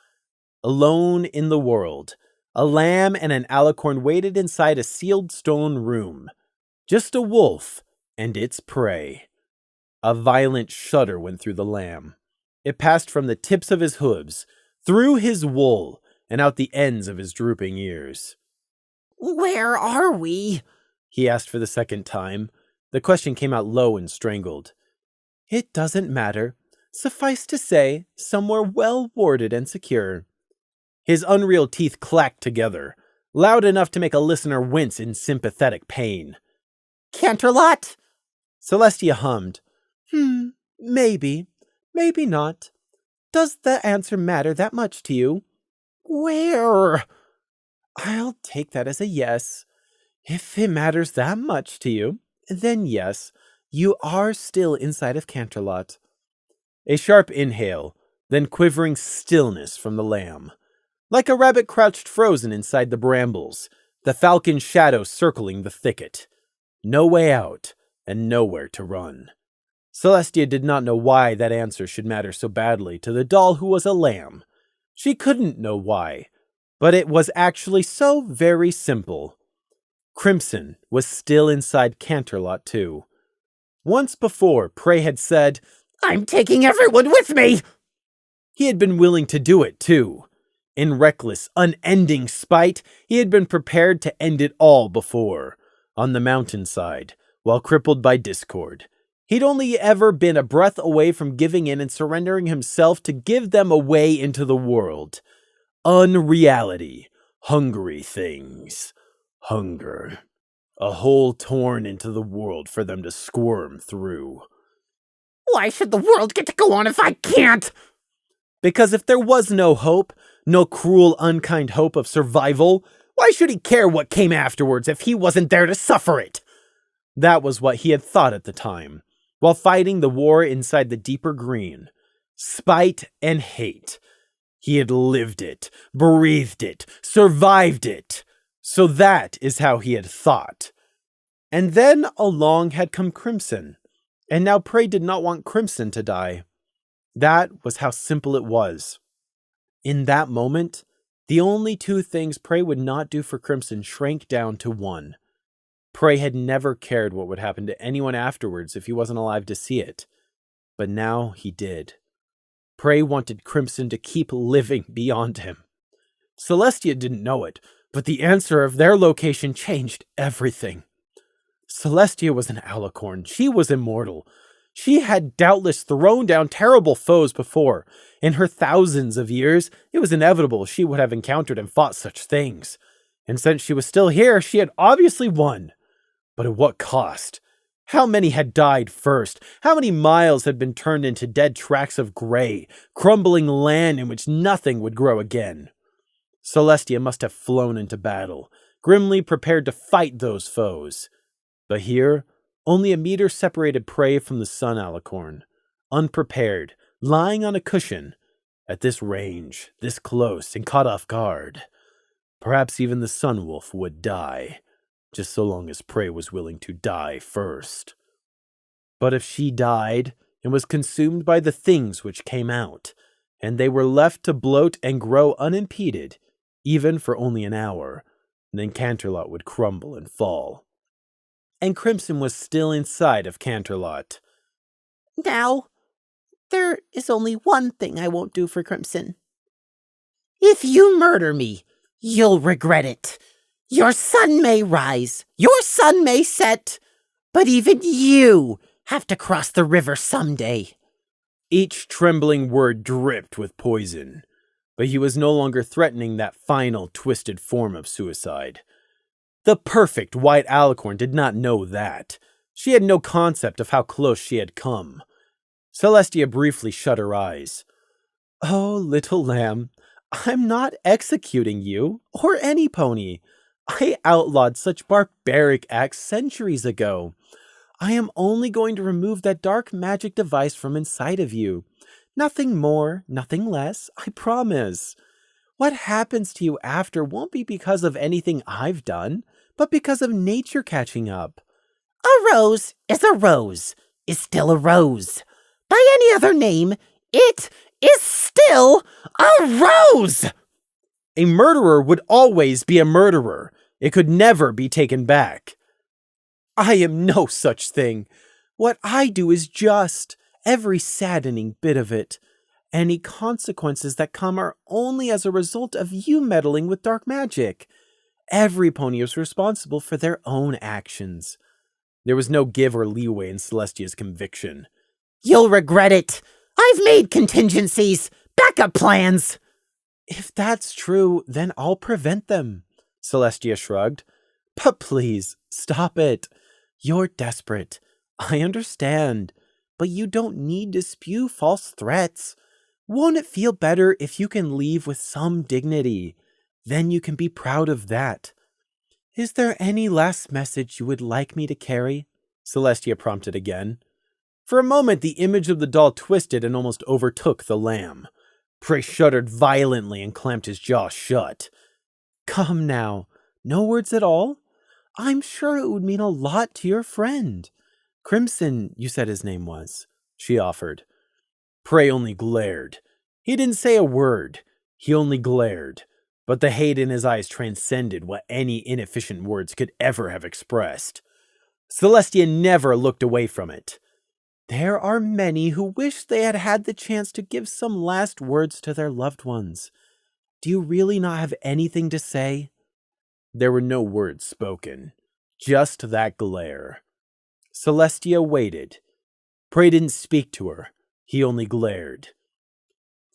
Alone in the world, a lamb and an alicorn waited inside a sealed stone room. Just a wolf and its prey. A violent shudder went through the lamb. It passed from the tips of his hooves, through his wool, and out the ends of his drooping ears. Where are we? He asked for the second time. The question came out low and strangled. It doesn't matter. Suffice to say, somewhere well warded and secure. His unreal teeth clacked together, loud enough to make a listener wince in sympathetic pain. Canterlot? Celestia hummed. Maybe. Maybe not. Does the answer matter that much to you? Where? I'll take that as a yes. If it matters that much to you, then yes, you are still inside of Canterlot. A sharp inhale, then quivering stillness from the lamb. Like a rabbit crouched frozen inside the brambles, the falcon's shadow circling the thicket. No way out, and nowhere to run. Celestia did not know why that answer should matter so badly to the doll who was a lamb. She couldn't know why, but it was actually so very simple. Crimson was still inside Canterlot too. Once before, Prey had said, I'm taking everyone with me! He had been willing to do it too. In reckless, unending spite, he had been prepared to end it all before, on the mountainside, while crippled by discord. He'd only ever been a breath away from giving in and surrendering himself to give them away into the world. Unreality. Hungry things. Hunger. A hole torn into the world for them to squirm through. Why should the world get to go on if I can't? Because if there was no hope, no cruel, unkind hope of survival, why should he care what came afterwards if he wasn't there to suffer it? That was what he had thought at the time, while fighting the war inside the deeper green. Spite and hate. He had lived it, breathed it, survived it. So that is how he had thought. And then along had come Crimson, and now Prey did not want Crimson to die. That was how simple it was. In that moment, the only 2 things Prey would not do for Crimson shrank down to 1. Prey had never cared what would happen to anyone afterwards if he wasn't alive to see it. But now he did. Prey wanted Crimson to keep living beyond him. Celestia didn't know it, but the answer of their location changed everything. Celestia was an alicorn. She was immortal. She had doubtless thrown down terrible foes before. In her thousands of years, it was inevitable she would have encountered and fought such things. And since she was still here, she had obviously won. But at what cost? How many had died first? How many miles had been turned into dead tracts of gray, crumbling land in which nothing would grow again? Celestia must have flown into battle, grimly prepared to fight those foes. But here, only a meter separated Prey from the sun alicorn, unprepared, lying on a cushion, at this range, this close, and caught off guard. Perhaps even the sun wolf would die, just so long as Prey was willing to die first. But if she died and was consumed by the things which came out, and they were left to bloat and grow unimpeded, even for only an hour, then Canterlot would crumble and fall. And Crimson was still inside of Canterlot. Now, there is only one thing I won't do for Crimson. If you murder me, you'll regret it. Your sun may rise, your sun may set, but even you have to cross the river someday. Each trembling word dripped with poison, but he was no longer threatening that final, twisted form of suicide. The perfect white alicorn did not know that. She had no concept of how close she had come. Celestia briefly shut her eyes. Oh, little lamb, I'm not executing you, or any pony. I outlawed such barbaric acts centuries ago. I am only going to remove that dark magic device from inside of you. Nothing more, nothing less, I promise. What happens to you after won't be because of anything I've done, but because of nature catching up. A rose is a rose, is still a rose. By any other name, it is still a rose! A murderer would always be a murderer. It could never be taken back. I am no such thing. What I do is just, every saddening bit of it. Any consequences that come are only as a result of you meddling with dark magic. Every pony is responsible for their own actions. There was no give or leeway in Celestia's conviction. You'll regret it. I've made contingencies, backup plans. If that's true, then I'll prevent them, Celestia shrugged. But please, stop it. You're desperate. I understand. But you don't need to spew false threats. Won't it feel better if you can leave with some dignity? Then you can be proud of that. Is there any last message you would like me to carry? Celestia prompted again. For a moment, the image of the doll twisted and almost overtook the lamb. Prey shuddered violently and clamped his jaw shut. Come now, no words at all? I'm sure it would mean a lot to your friend. Crimson, you said his name was, she offered. Prey only glared. He didn't say a word. He only glared. But the hate in his eyes transcended what any inefficient words could ever have expressed. Celestia never looked away from it. There are many who wish they had had the chance to give some last words to their loved ones. Do you really not have anything to say? There were no words spoken, just that glare. Celestia waited. Prey didn't speak to her. He only glared.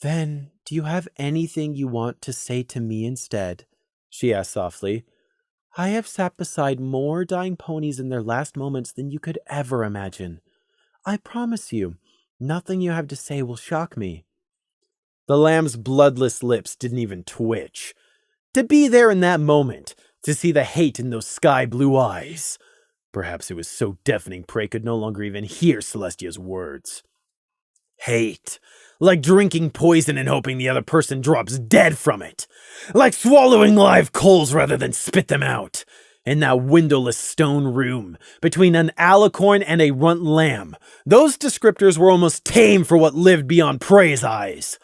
Then, do you have anything you want to say to me instead? She asked softly. I have sat beside more dying ponies in their last moments than you could ever imagine. I promise you, nothing you have to say will shock me. The lamb's bloodless lips didn't even twitch. To be there in that moment, to see the hate in those sky-blue eyes. Perhaps it was so deafening Prey could no longer even hear Celestia's words. Hate. Like drinking poison and hoping the other person drops dead from it. Like swallowing live coals rather than spit them out. In that windowless stone room, between an alicorn and a runt lamb, those descriptors were almost tame for what lived beyond Prey's eyes.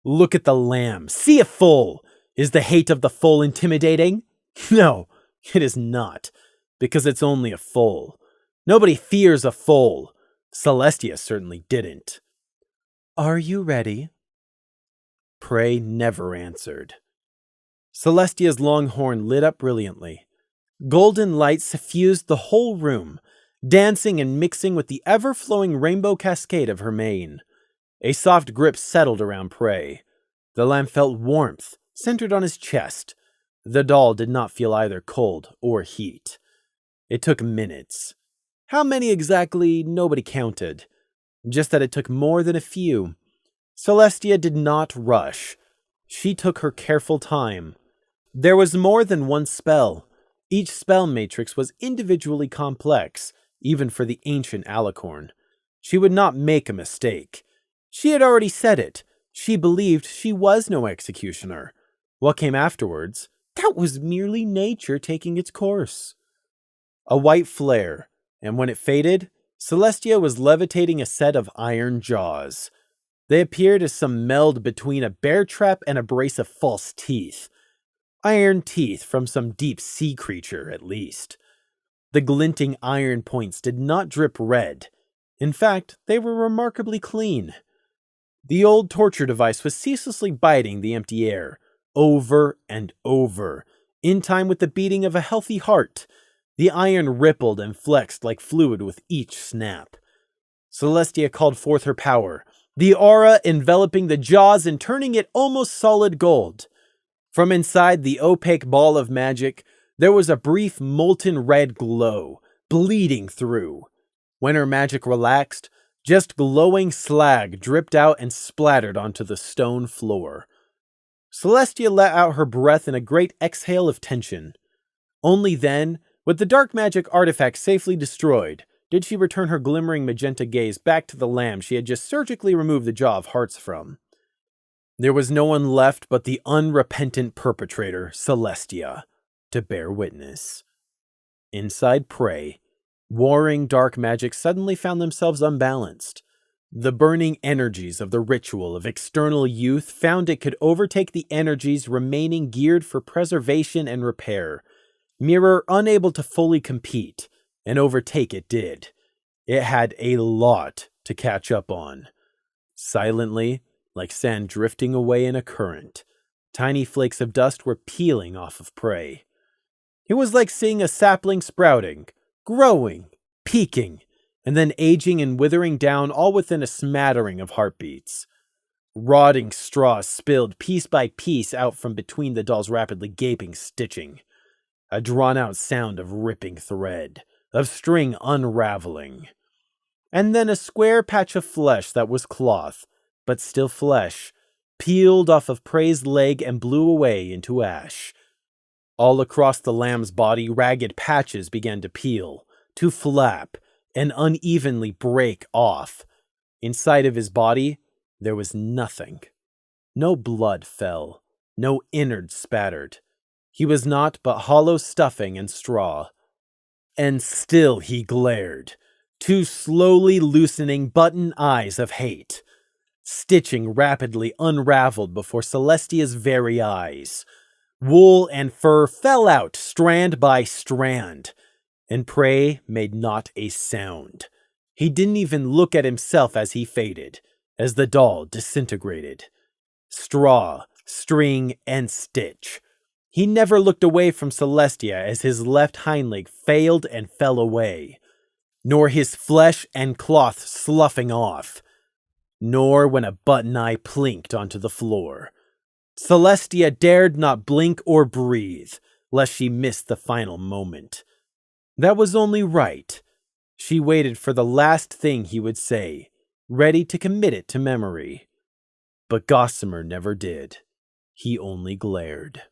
Look at the lamb. See a foal. Is the hate of the foal intimidating? No, it is not, because it's only a foal. Nobody fears a foal. Celestia certainly didn't. Are you ready? Prey never answered. Celestia's long horn lit up brilliantly. Golden light suffused the whole room, dancing and mixing with the ever-flowing rainbow cascade of her mane. A soft grip settled around Prey. The lamb felt warmth, centered on his chest. The doll did not feel either cold or heat. It took minutes. How many exactly, nobody counted. Just that it took more than a few. Celestia did not rush. She took her careful time. There was more than one spell. Each spell matrix was individually complex, even for the ancient alicorn. She would not make a mistake. She had already said it. She believed she was no executioner. What came afterwards? That was merely nature taking its course. A white flare, and when it faded, Celestia was levitating a set of iron jaws. They appeared as some meld between a bear trap and a brace of false teeth. Iron teeth from some deep sea creature, at least. The glinting iron points did not drip red. In fact, they were remarkably clean. The old torture device was ceaselessly biting the empty air, over and over, in time with the beating of a healthy heart. The iron rippled and flexed like fluid with each snap. Celestia called forth her power, the aura enveloping the jaws and turning it almost solid gold. From inside the opaque ball of magic, there was a brief molten red glow, bleeding through. When her magic relaxed, just glowing slag dripped out and splattered onto the stone floor. Celestia let out her breath in a great exhale of tension. Only then, with the dark magic artifact safely destroyed, did she return her glimmering magenta gaze back to the lamb she had just surgically removed the jaw of hearts from. There was no one left but the unrepentant perpetrator, Celestia, to bear witness. Inside Prey, warring dark magic suddenly found themselves unbalanced. The burning energies of the ritual of external youth found it could overtake the energies remaining geared for preservation and repair. Mirror unable to fully compete, and overtake it did. It had a lot to catch up on. Silently, like sand drifting away in a current, tiny flakes of dust were peeling off of Prey. It was like seeing a sapling sprouting, growing, peaking, and then aging and withering down all within a smattering of heartbeats. Rotting straws spilled piece by piece out from between the doll's rapidly gaping stitching. A drawn-out sound of ripping thread, of string unraveling. And then a square patch of flesh that was cloth, but still flesh, peeled off of Prey's leg and blew away into ash. All across the lamb's body, ragged patches began to peel, to flap, and unevenly break off. Inside of his body, there was nothing. No blood fell, no innards spattered. He was naught but hollow stuffing and straw. And still he glared, two slowly loosening button eyes of hate. Stitching rapidly unraveled before Celestia's very eyes. Wool and fur fell out strand by strand, and Prey made not a sound. He didn't even look at himself as he faded, as the doll disintegrated. Straw, string, and stitch. He never looked away from Celestia as his left hind leg failed and fell away, nor his flesh and cloth sloughing off, nor when a button eye plinked onto the floor. Celestia dared not blink or breathe, lest she miss the final moment. That was only right. She waited for the last thing he would say, ready to commit it to memory. But Gossamer never did. He only glared.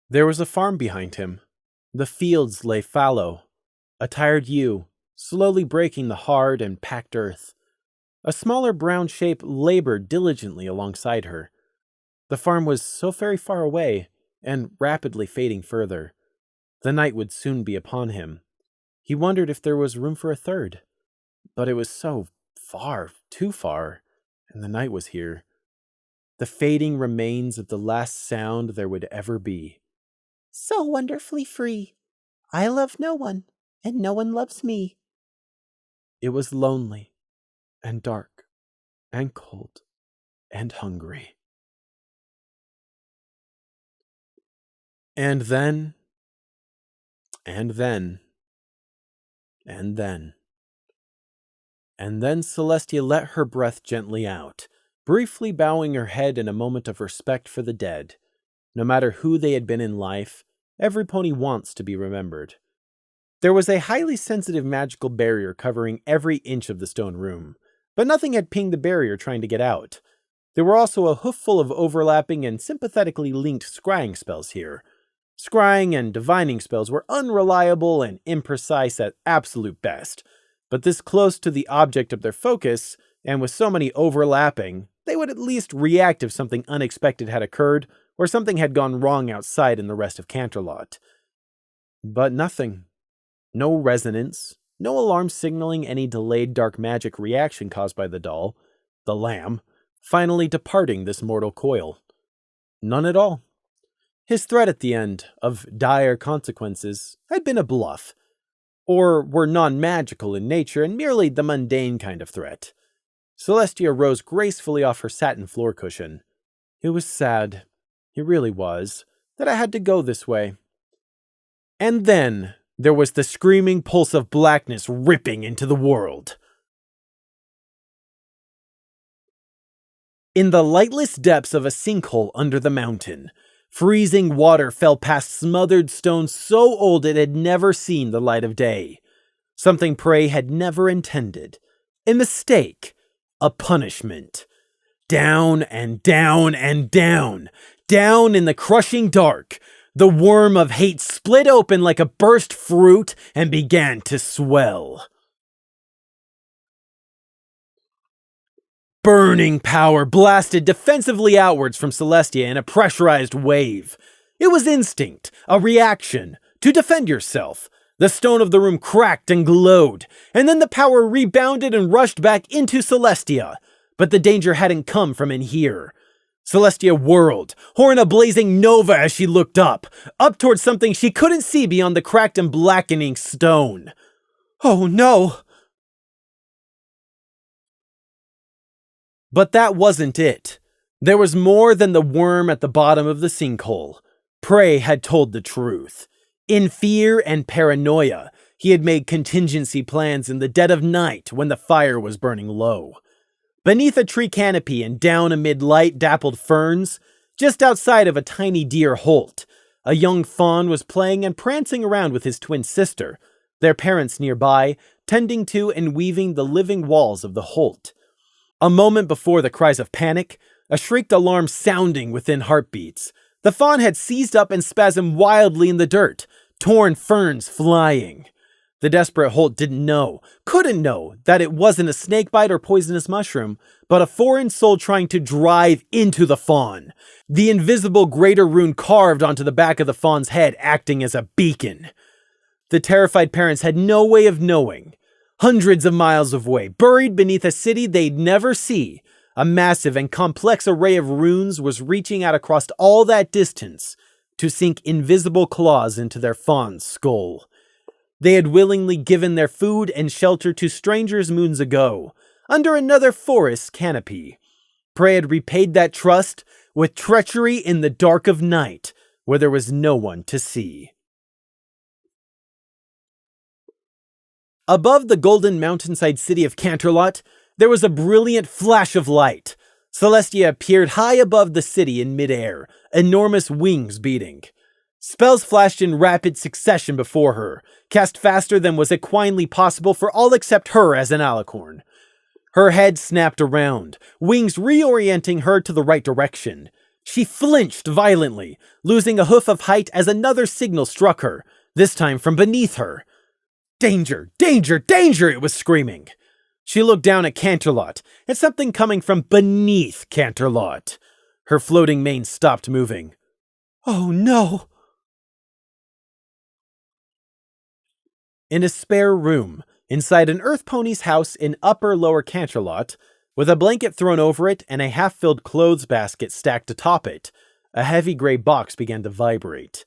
There was a farm behind him. The fields lay fallow. A tired ewe, slowly breaking the hard and packed earth. A smaller brown shape labored diligently alongside her. The farm was so very far away, and rapidly fading further. The night would soon be upon him. He wondered if there was room for a third. But it was so far, too far, and the night was here. The fading remains of the last sound there would ever be. So wonderfully free. I love no one, and no one loves me. It was lonely, and dark, and cold, and hungry. And then, Celestia let her breath gently out, briefly bowing her head in a moment of respect for the dead. No matter who they had been in life, every pony wants to be remembered. There was a highly sensitive magical barrier covering every inch of the stone room, but nothing had pinged the barrier trying to get out. There were also a hoofful of overlapping and sympathetically linked scrying spells here. Scrying and divining spells were unreliable and imprecise at absolute best, but this close to the object of their focus, and with so many overlapping, they would at least react if something unexpected had occurred, or something had gone wrong outside in the rest of Canterlot. But nothing. No resonance, no alarm signaling any delayed dark magic reaction caused by the doll, the lamb, finally departing this mortal coil. None at all. His threat at the end, of dire consequences, had been a bluff, or were non-magical in nature and merely the mundane kind of threat. Celestia rose gracefully off her satin floor cushion. It was sad, it really was, that I had to go this way. And then there was the screaming pulse of blackness ripping into the world. In the lightless depths of a sinkhole under the mountain, freezing water fell past smothered stone so old it had never seen the light of day. Something Prey had never intended. A mistake. A punishment. Down and down and down. Down in the crushing dark. The worm of hate split open like a burst fruit and began to swell. Burning power blasted defensively outwards from Celestia in a pressurized wave. It was instinct, a reaction, to defend yourself. The stone of the room cracked and glowed, and then the power rebounded and rushed back into Celestia. But the danger hadn't come from in here. Celestia whirled, horn a blazing nova as she looked up towards something she couldn't see beyond the cracked and blackening stone. Oh no! But that wasn't it. There was more than the worm at the bottom of the sinkhole. Prey had told the truth. In fear and paranoia, he had made contingency plans in the dead of night when the fire was burning low. Beneath a tree canopy and down amid light-dappled ferns, just outside of a tiny deer holt, a young fawn was playing and prancing around with his twin sister, their parents nearby, tending to and weaving the living walls of the holt. A moment before the cries of panic, a shrieked alarm sounding within heartbeats, the fawn had seized up and spasmed wildly in the dirt, torn ferns flying. The desperate Holt didn't know, couldn't know, that it wasn't a snakebite or poisonous mushroom, but a foreign soul trying to drive into the fawn. The invisible greater rune carved onto the back of the fawn's head acting as a beacon. The terrified parents had no way of knowing. Hundreds of miles away, buried beneath a city they'd never see, a massive and complex array of runes was reaching out across all that distance to sink invisible claws into their fawn's skull. They had willingly given their food and shelter to strangers moons ago, under another forest canopy. Prey had repaid that trust with treachery in the dark of night, where there was no one to see. Above the golden mountainside city of Canterlot, there was a brilliant flash of light. Celestia appeared high above the city in midair, enormous wings beating. Spells flashed in rapid succession before her, cast faster than was equinely possible for all except her as an alicorn. Her head snapped around, wings reorienting her to the right direction. She flinched violently, losing a hoof of height as another signal struck her, this time from beneath her. "Danger! Danger! Danger!" it was screaming. She looked down at Canterlot, at something coming from beneath Canterlot. Her floating mane stopped moving. Oh no! In a spare room, inside an earth pony's house in upper-lower Canterlot, with a blanket thrown over it and a half-filled clothes basket stacked atop it, a heavy gray box began to vibrate.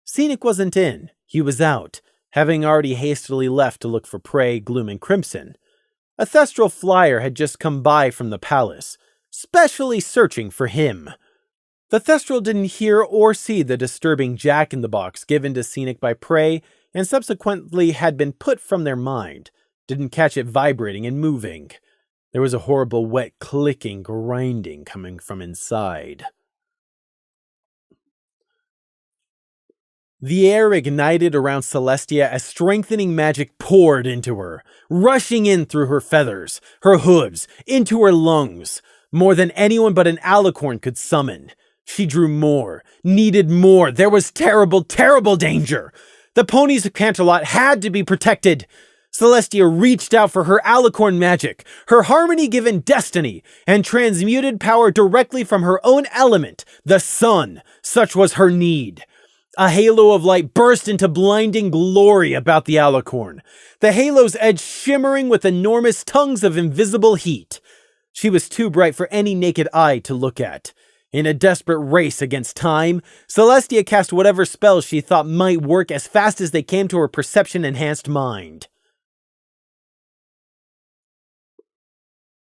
Scenic wasn't in, he was out, having already hastily left to look for Prey, Gloom, and Crimson. A Thestral flyer had just come by from the palace, specially searching for him. The Thestral didn't hear or see the disturbing jack-in-the-box given to Scenic by Prey, and subsequently had been put from their mind, didn't catch it vibrating and moving. There was a horrible wet clicking, grinding coming from inside. The air ignited around Celestia as strengthening magic poured into her, rushing in through her feathers, her hooves, into her lungs, more than anyone but an alicorn could summon. She drew more, needed more. There was terrible, terrible danger. The ponies of Canterlot had to be protected. Celestia reached out for her alicorn magic, her harmony-given destiny, and transmuted power directly from her own element, the sun. Such was her need. A halo of light burst into blinding glory about the alicorn, the halo's edge shimmering with enormous tongues of invisible heat. She was too bright for any naked eye to look at. In a desperate race against time, Celestia cast whatever spells she thought might work as fast as they came to her perception-enhanced mind.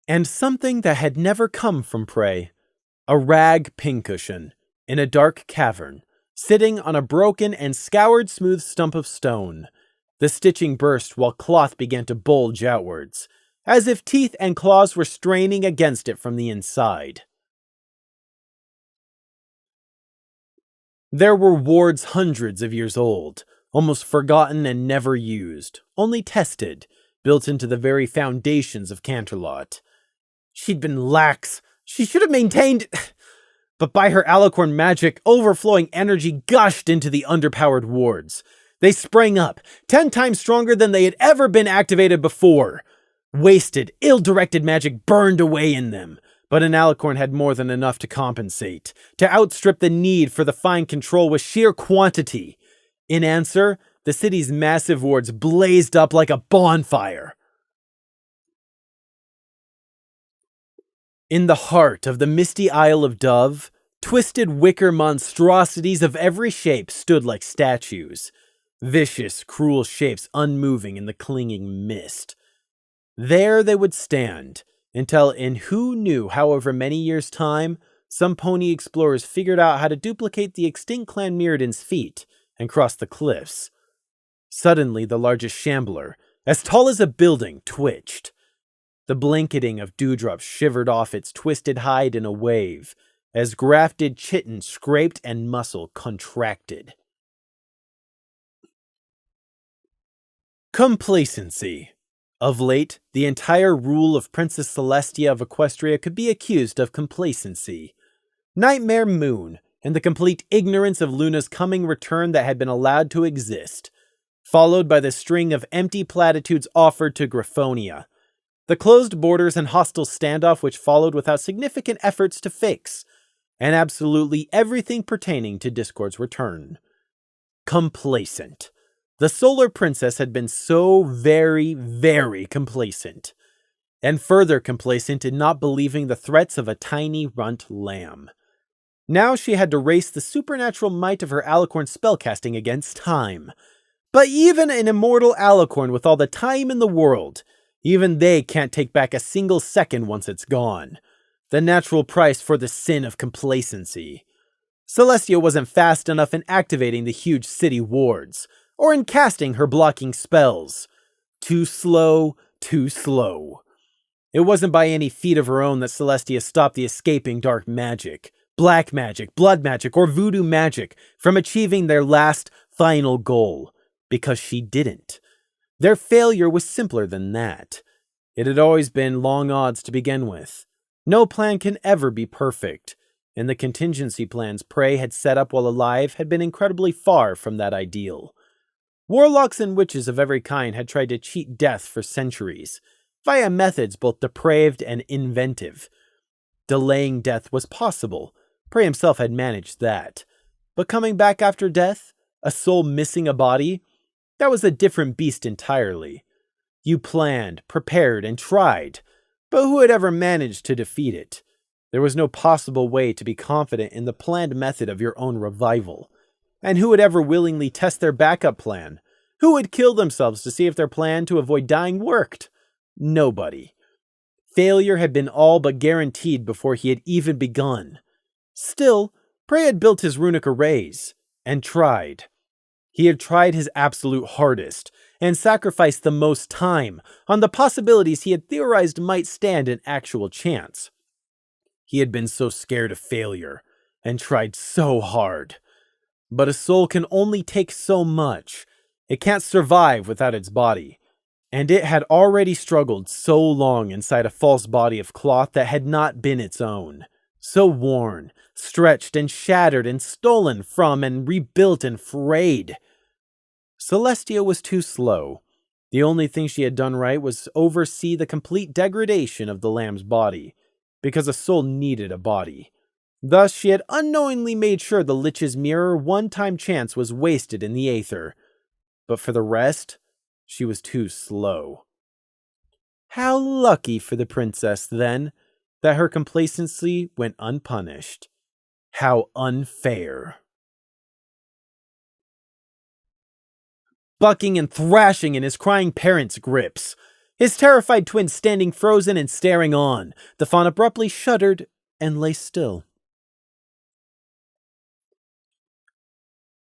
And something that had never come from Prey. A rag pincushion, in a dark cavern, sitting on a broken and scoured smooth stump of stone. The stitching burst while cloth began to bulge outwards, as if teeth and claws were straining against it from the inside. There were wards hundreds of years old, almost forgotten and never used, only tested, built into the very foundations of Canterlot. She'd been lax. She should have maintained... But by her alicorn magic, overflowing energy gushed into the underpowered wards. They sprang up, 10 times stronger than they had ever been activated before. Wasted, ill-directed magic burned away in them, but an alicorn had more than enough to compensate, to outstrip the need for the fine control with sheer quantity. In answer, the city's massive wards blazed up like a bonfire. In the heart of the misty Isle of Dove, twisted wicker monstrosities of every shape stood like statues. Vicious, cruel shapes unmoving in the clinging mist. There they would stand, until in who knew however many years' time, some pony explorers figured out how to duplicate the extinct clan Mirrodin's feat and cross the cliffs. Suddenly the largest shambler, as tall as a building, twitched. The blanketing of dewdrops shivered off its twisted hide in a wave, as grafted chitin scraped and muscle contracted. Complacency. Of late, the entire rule of Princess Celestia of Equestria could be accused of complacency. Nightmare Moon, and the complete ignorance of Luna's coming return that had been allowed to exist, followed by the string of empty platitudes offered to Griffonia. The closed borders and hostile standoff which followed without significant efforts to fix, and absolutely everything pertaining to Discord's return. Complacent. The Solar Princess had been so very, very complacent. And further complacent in not believing the threats of a tiny runt lamb. Now she had to race the supernatural might of her alicorn spellcasting against time. But even an immortal alicorn with all the time in the world, even they can't take back a single second once it's gone. The natural price for the sin of complacency. Celestia wasn't fast enough in activating the huge city wards, or in casting her blocking spells. Too slow, too slow. It wasn't by any feat of her own that Celestia stopped the escaping dark magic, black magic, blood magic, or voodoo magic from achieving their last, final goal, because she didn't. Their failure was simpler than that. It had always been long odds to begin with. No plan can ever be perfect, and the contingency plans Prey had set up while alive had been incredibly far from that ideal. Warlocks and witches of every kind had tried to cheat death for centuries, via methods both depraved and inventive. Delaying death was possible. Prey himself had managed that. But coming back after death, a soul missing a body, that was a different beast entirely. You planned, prepared, and tried, but who had ever managed to defeat it? There was no possible way to be confident in the planned method of your own revival. And who would ever willingly test their backup plan? Who would kill themselves to see if their plan to avoid dying worked? Nobody. Failure had been all but guaranteed before he had even begun. Still, Prey had built his runic arrays, and tried. He had tried his absolute hardest, and sacrificed the most time on the possibilities he had theorized might stand an actual chance. He had been so scared of failure, and tried so hard. But a soul can only take so much. It can't survive without its body. And it had already struggled so long inside a false body of cloth that had not been its own. So worn, stretched, and shattered, and stolen from, and rebuilt and frayed. Celestia was too slow. The only thing she had done right was oversee the complete degradation of the lamb's body, because a soul needed a body. Thus, she had unknowingly made sure the Lich's mirror one-time chance was wasted in the aether. But for the rest, she was too slow. How lucky for the princess, then, that her complacency went unpunished. How unfair. Bucking and thrashing in his crying parents' grips, his terrified twins standing frozen and staring on, the fawn abruptly shuddered and lay still.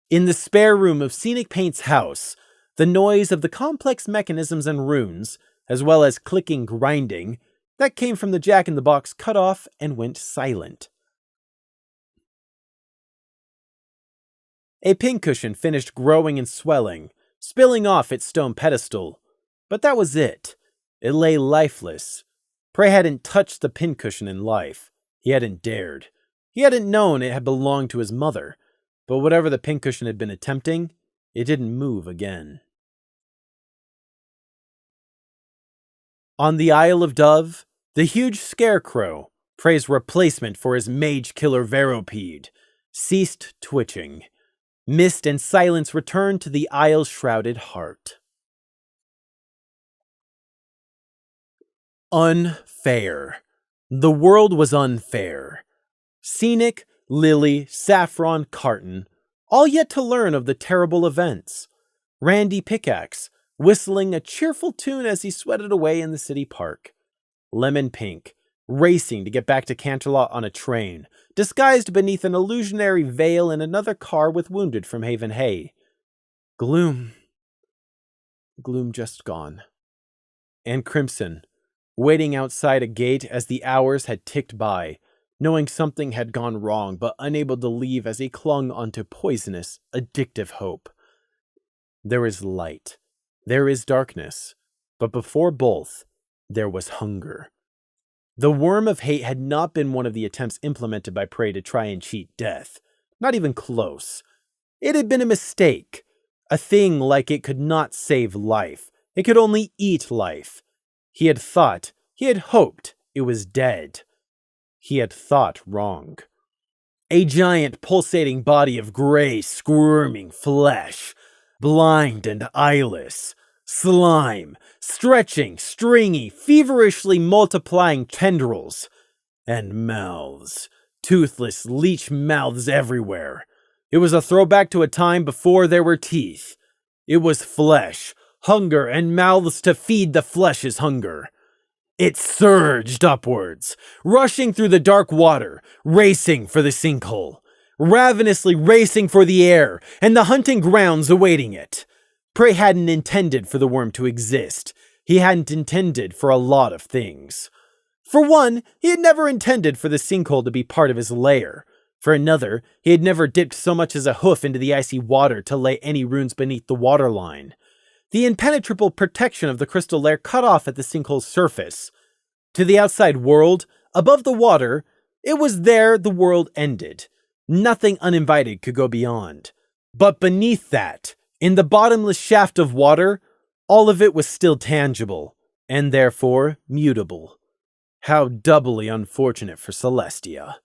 In the spare room of Scenic Paint's house, the noise of the complex mechanisms and runes, as well as clicking grinding, that came from the jack-in-the-box cut off and went silent. A pincushion finished growing and swelling, spilling off its stone pedestal. But that was it. It lay lifeless. Prey hadn't touched the pincushion in life. He hadn't dared. He hadn't known it had belonged to his mother, but whatever the pincushion had been attempting, it didn't move again. On the Isle of Dove, the huge scarecrow, Prey's replacement for his mage killer Veropede, ceased twitching. Mist and silence returned to the isle's shrouded heart. Unfair. The world was unfair. Scenic, Lily, Saffron, Carton, all yet to learn of the terrible events. Randy Pickaxe, whistling a cheerful tune as he sweated away in the city park. Lemon Pink, racing to get back to Canterlot on a train, disguised beneath an illusionary veil in another car with Wounded from Haven Hay. Gloom just gone. And Crimson, waiting outside a gate as the hours had ticked by, knowing something had gone wrong but unable to leave as he clung onto poisonous, addictive hope. There is light. There is darkness. But before both, there was hunger. The Worm of Hate had not been one of the attempts implemented by Prey to try and cheat death. Not even close. It had been a mistake. A thing like it could not save life. It could only eat life. He had hoped it was dead. He had thought wrong. A giant pulsating body of gray, squirming flesh, blind and eyeless, slime, stretching, stringy, feverishly multiplying tendrils, and mouths, toothless leech mouths everywhere. It was a throwback to a time before there were teeth. It was flesh, hunger, and mouths to feed the flesh's hunger. It surged upwards, rushing through the dark water, racing for the sinkhole, ravenously racing for the air and the hunting grounds awaiting it. Prey hadn't intended for the worm to exist. He hadn't intended for a lot of things. For one, he had never intended for the sinkhole to be part of his lair. For another, he had never dipped so much as a hoof into the icy water to lay any runes beneath the waterline. The impenetrable protection of the crystal lair cut off at the sinkhole's surface. To the outside world, above the water, it was there the world ended. Nothing uninvited could go beyond. But beneath that, in the bottomless shaft of water, all of it was still tangible, and therefore mutable. How doubly unfortunate for Celestia.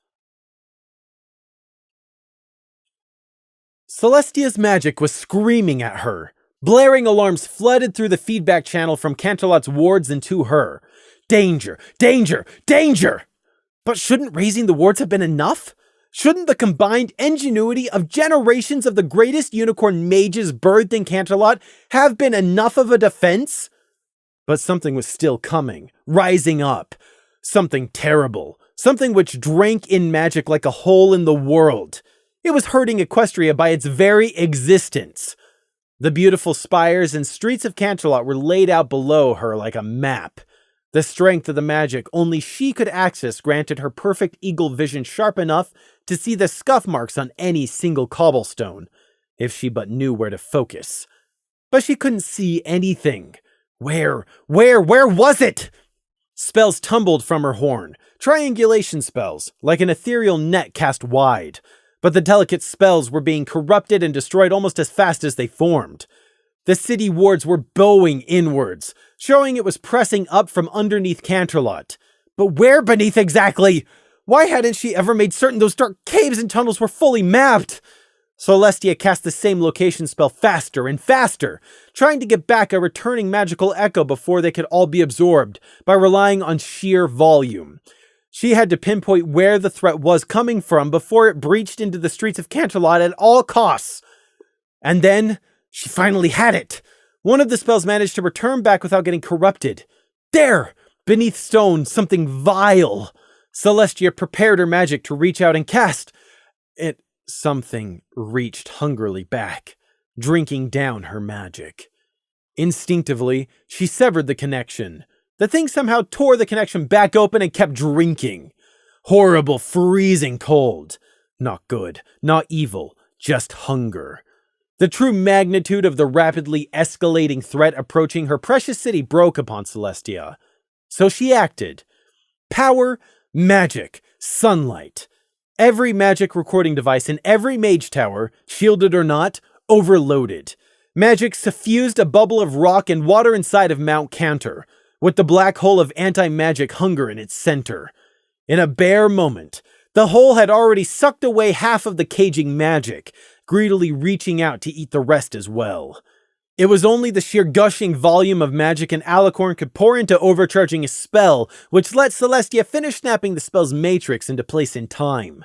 Celestia's magic was screaming at her. Blaring alarms flooded through the feedback channel from Canterlot's wards and to her. Danger! Danger! Danger! But shouldn't raising the wards have been enough? Shouldn't the combined ingenuity of generations of the greatest unicorn mages birthed in Canterlot have been enough of a defense? But something was still coming, rising up. Something terrible. Something which drank in magic like a hole in the world. It was hurting Equestria by its very existence. The beautiful spires and streets of Canterlot were laid out below her like a map. The strength of the magic only she could access granted her perfect eagle vision sharp enough to see the scuff marks on any single cobblestone, if she but knew where to focus. But she couldn't see anything. Where was it? Spells tumbled from her horn, triangulation spells, like an ethereal net cast wide. But the delicate spells were being corrupted and destroyed almost as fast as they formed. The city wards were bowing inwards, showing it was pressing up from underneath Canterlot. But where beneath exactly? Why hadn't she ever made certain those dark caves and tunnels were fully mapped? Celestia cast the same location spell faster and faster, trying to get back a returning magical echo before they could all be absorbed, by relying on sheer volume. She had to pinpoint where the threat was coming from before it breached into the streets of Canterlot at all costs. And then, she finally had it. One of the spells managed to return back without getting corrupted. There! Beneath stone, something vile. Celestia prepared her magic to reach out and cast. Something reached hungrily back, drinking down her magic. Instinctively, she severed the connection. The thing somehow tore the connection back open and kept drinking. Horrible, freezing cold. Not good, not evil, just hunger. The true magnitude of the rapidly escalating threat approaching her precious city broke upon Celestia. So she acted. Power, magic, sunlight. Every magic recording device in every mage tower, shielded or not, overloaded. Magic suffused a bubble of rock and water inside of Mount Cantor, with the black hole of anti-magic hunger in its center. In a bare moment, the hole had already sucked away half of the caging magic, greedily reaching out to eat the rest as well. It was only the sheer gushing volume of magic an alicorn could pour into overcharging a spell, which let Celestia finish snapping the spell's matrix into place in time.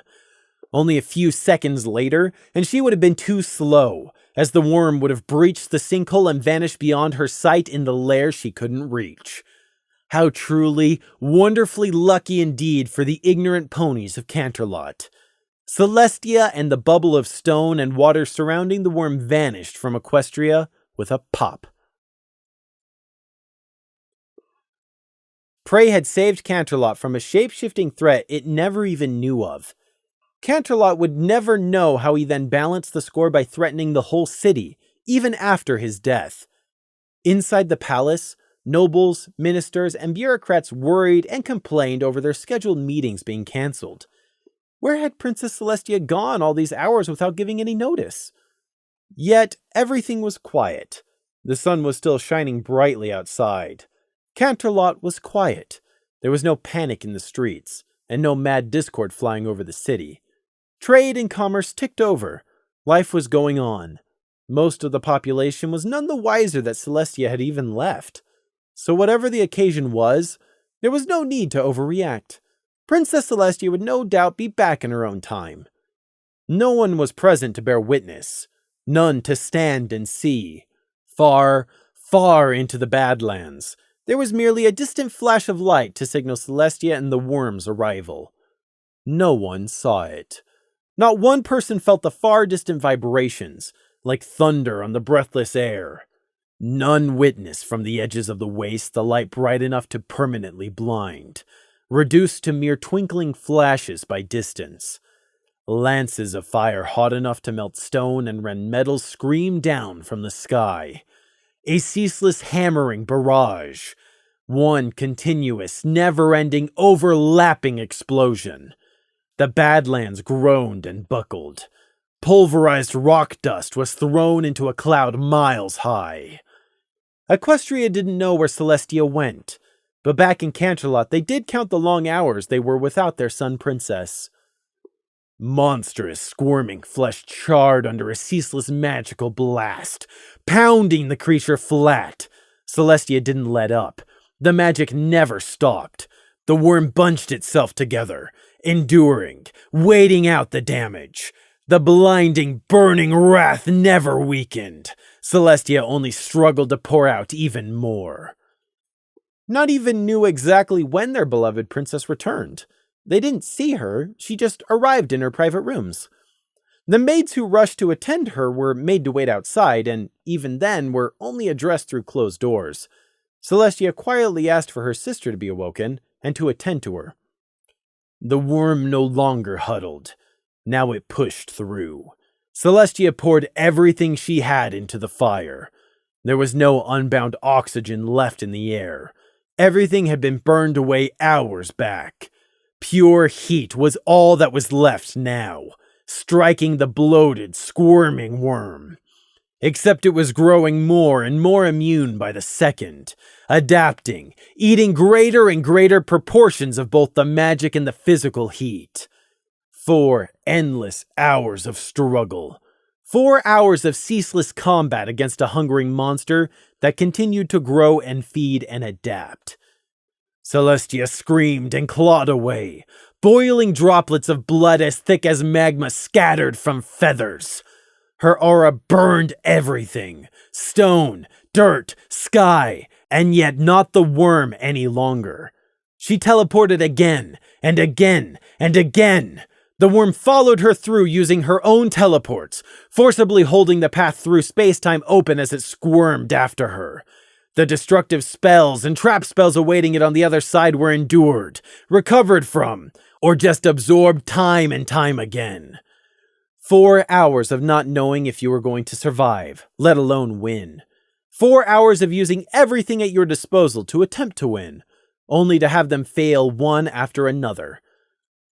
Only a few seconds later, and she would have been too slow, as the worm would have breached the sinkhole and vanished beyond her sight in the lair she couldn't reach. How truly, wonderfully lucky indeed for the ignorant ponies of Canterlot. Celestia and the bubble of stone and water surrounding the worm vanished from Equestria with a pop. Prey had saved Canterlot from a shape-shifting threat it never even knew of. Canterlot would never know how he then balanced the score by threatening the whole city, even after his death. Inside the palace, nobles, ministers, and bureaucrats worried and complained over their scheduled meetings being cancelled. Where had Princess Celestia gone all these hours without giving any notice? Yet everything was quiet. The sun was still shining brightly outside. Canterlot was quiet. There was no panic in the streets, and no mad discord flying over the city. Trade and commerce ticked over. Life was going on. Most of the population was none the wiser that Celestia had even left. So whatever the occasion was, there was no need to overreact. Princess Celestia would no doubt be back in her own time. No one was present to bear witness. None to stand and see. Far, far into the Badlands, there was merely a distant flash of light to signal Celestia and the worm's arrival. No one saw it. Not one person felt the far distant vibrations, like thunder on the breathless air. None witnessed from the edges of the waste the light bright enough to permanently blind, reduced to mere twinkling flashes by distance. Lances of fire hot enough to melt stone and rend metal screamed down from the sky. A ceaseless hammering barrage. One continuous, never-ending, overlapping explosion. The Badlands groaned and buckled. Pulverized rock dust was thrown into a cloud miles high. Equestria didn't know where Celestia went, but back in Canterlot they did count the long hours they were without their sun princess. Monstrous, squirming flesh charred under a ceaseless magical blast, pounding the creature flat. Celestia didn't let up. The magic never stopped. The worm bunched itself together, enduring, waiting out the damage. The blinding, burning wrath never weakened. Celestia only struggled to pour out even more. Not even knew exactly when their beloved princess returned. They didn't see her, she just arrived in her private rooms. The maids who rushed to attend her were made to wait outside, and even then were only addressed through closed doors. Celestia quietly asked for her sister to be awoken, and to attend to her. The worm no longer huddled. Now it pushed through. Celestia poured everything she had into the fire. There was no unbound oxygen left in the air. Everything had been burned away hours back. Pure heat was all that was left now, striking the bloated, squirming worm. Except it was growing more and more immune by the second, adapting, eating greater and greater proportions of both the magic and the physical heat. 4 endless hours of struggle. 4 hours of ceaseless combat against a hungering monster that continued to grow and feed and adapt. Celestia screamed and clawed away, boiling droplets of blood as thick as magma scattered from feathers. Her aura burned everything, stone, dirt, sky, and yet not the worm any longer. She teleported again, and again, and again. The worm followed her through using her own teleports, forcibly holding the path through space-time open as it squirmed after her. The destructive spells and trap spells awaiting it on the other side were endured, recovered from, or just absorbed time and time again. 4 hours of not knowing if you were going to survive, let alone win. 4 hours of using everything at your disposal to attempt to win, only to have them fail one after another.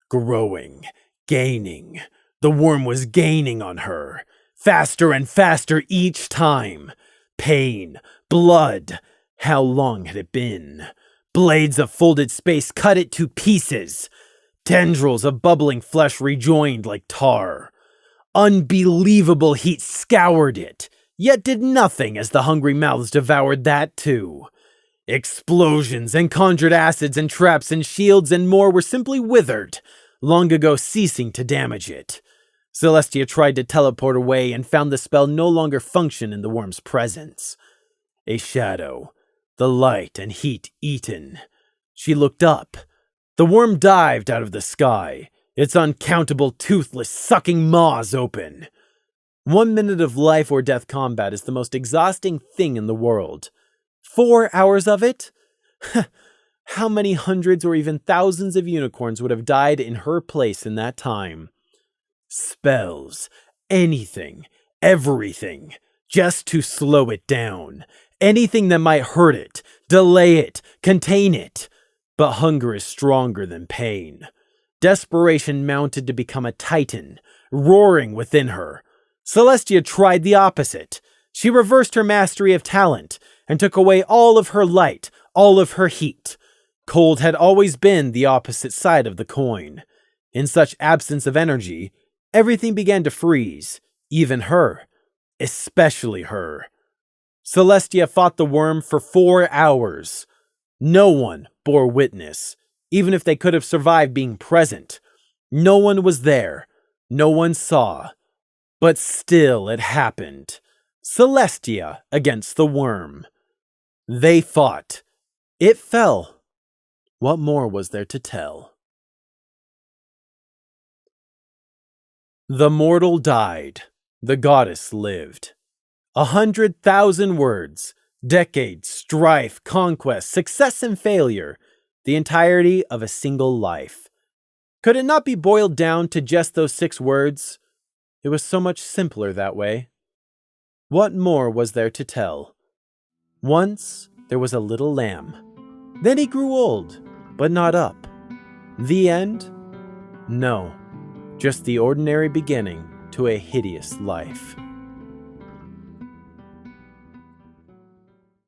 Growing, Gaining. The worm was gaining on her. Faster and faster each time. Pain. Blood. How long had it been? Blades of folded space cut it to pieces. Tendrils of bubbling flesh rejoined like tar. Unbelievable heat scoured it, yet did nothing as the hungry mouths devoured that too. Explosions and conjured acids and traps and shields and more were simply withered, long ago ceasing to damage it. Celestia tried to teleport away and found the spell no longer function in the worm's presence. A shadow, the light and heat eaten. She looked up. The worm dived out of the sky, its uncountable toothless sucking maws open. 1 minute of life or death combat is the most exhausting thing in the world. 4 hours of it? How many hundreds or even thousands of unicorns would have died in her place in that time? Spells, anything, everything, just to slow it down. Anything that might hurt it, delay it, contain it. But hunger is stronger than pain. Desperation mounted to become a titan, roaring within her. Celestia tried the opposite. She reversed her mastery of talent and took away all of her light, all of her heat. Cold had always been the opposite side of the coin. In such absence of energy, everything began to freeze, even her, especially her. Celestia fought the worm for 4 hours. No one bore witness, even if they could have survived being present. No one was there. No one saw. But still it happened. Celestia against the worm. They fought. It fell. What more was there to tell? The mortal died. The goddess lived. 100,000 words. Decades, strife, conquest, success and failure. The entirety of a single life. Could it not be boiled down to just those 6 words? It was so much simpler that way. What more was there to tell? Once there was a little lamb. Then he grew old, but not up. The end? No, just the ordinary beginning to a hideous life.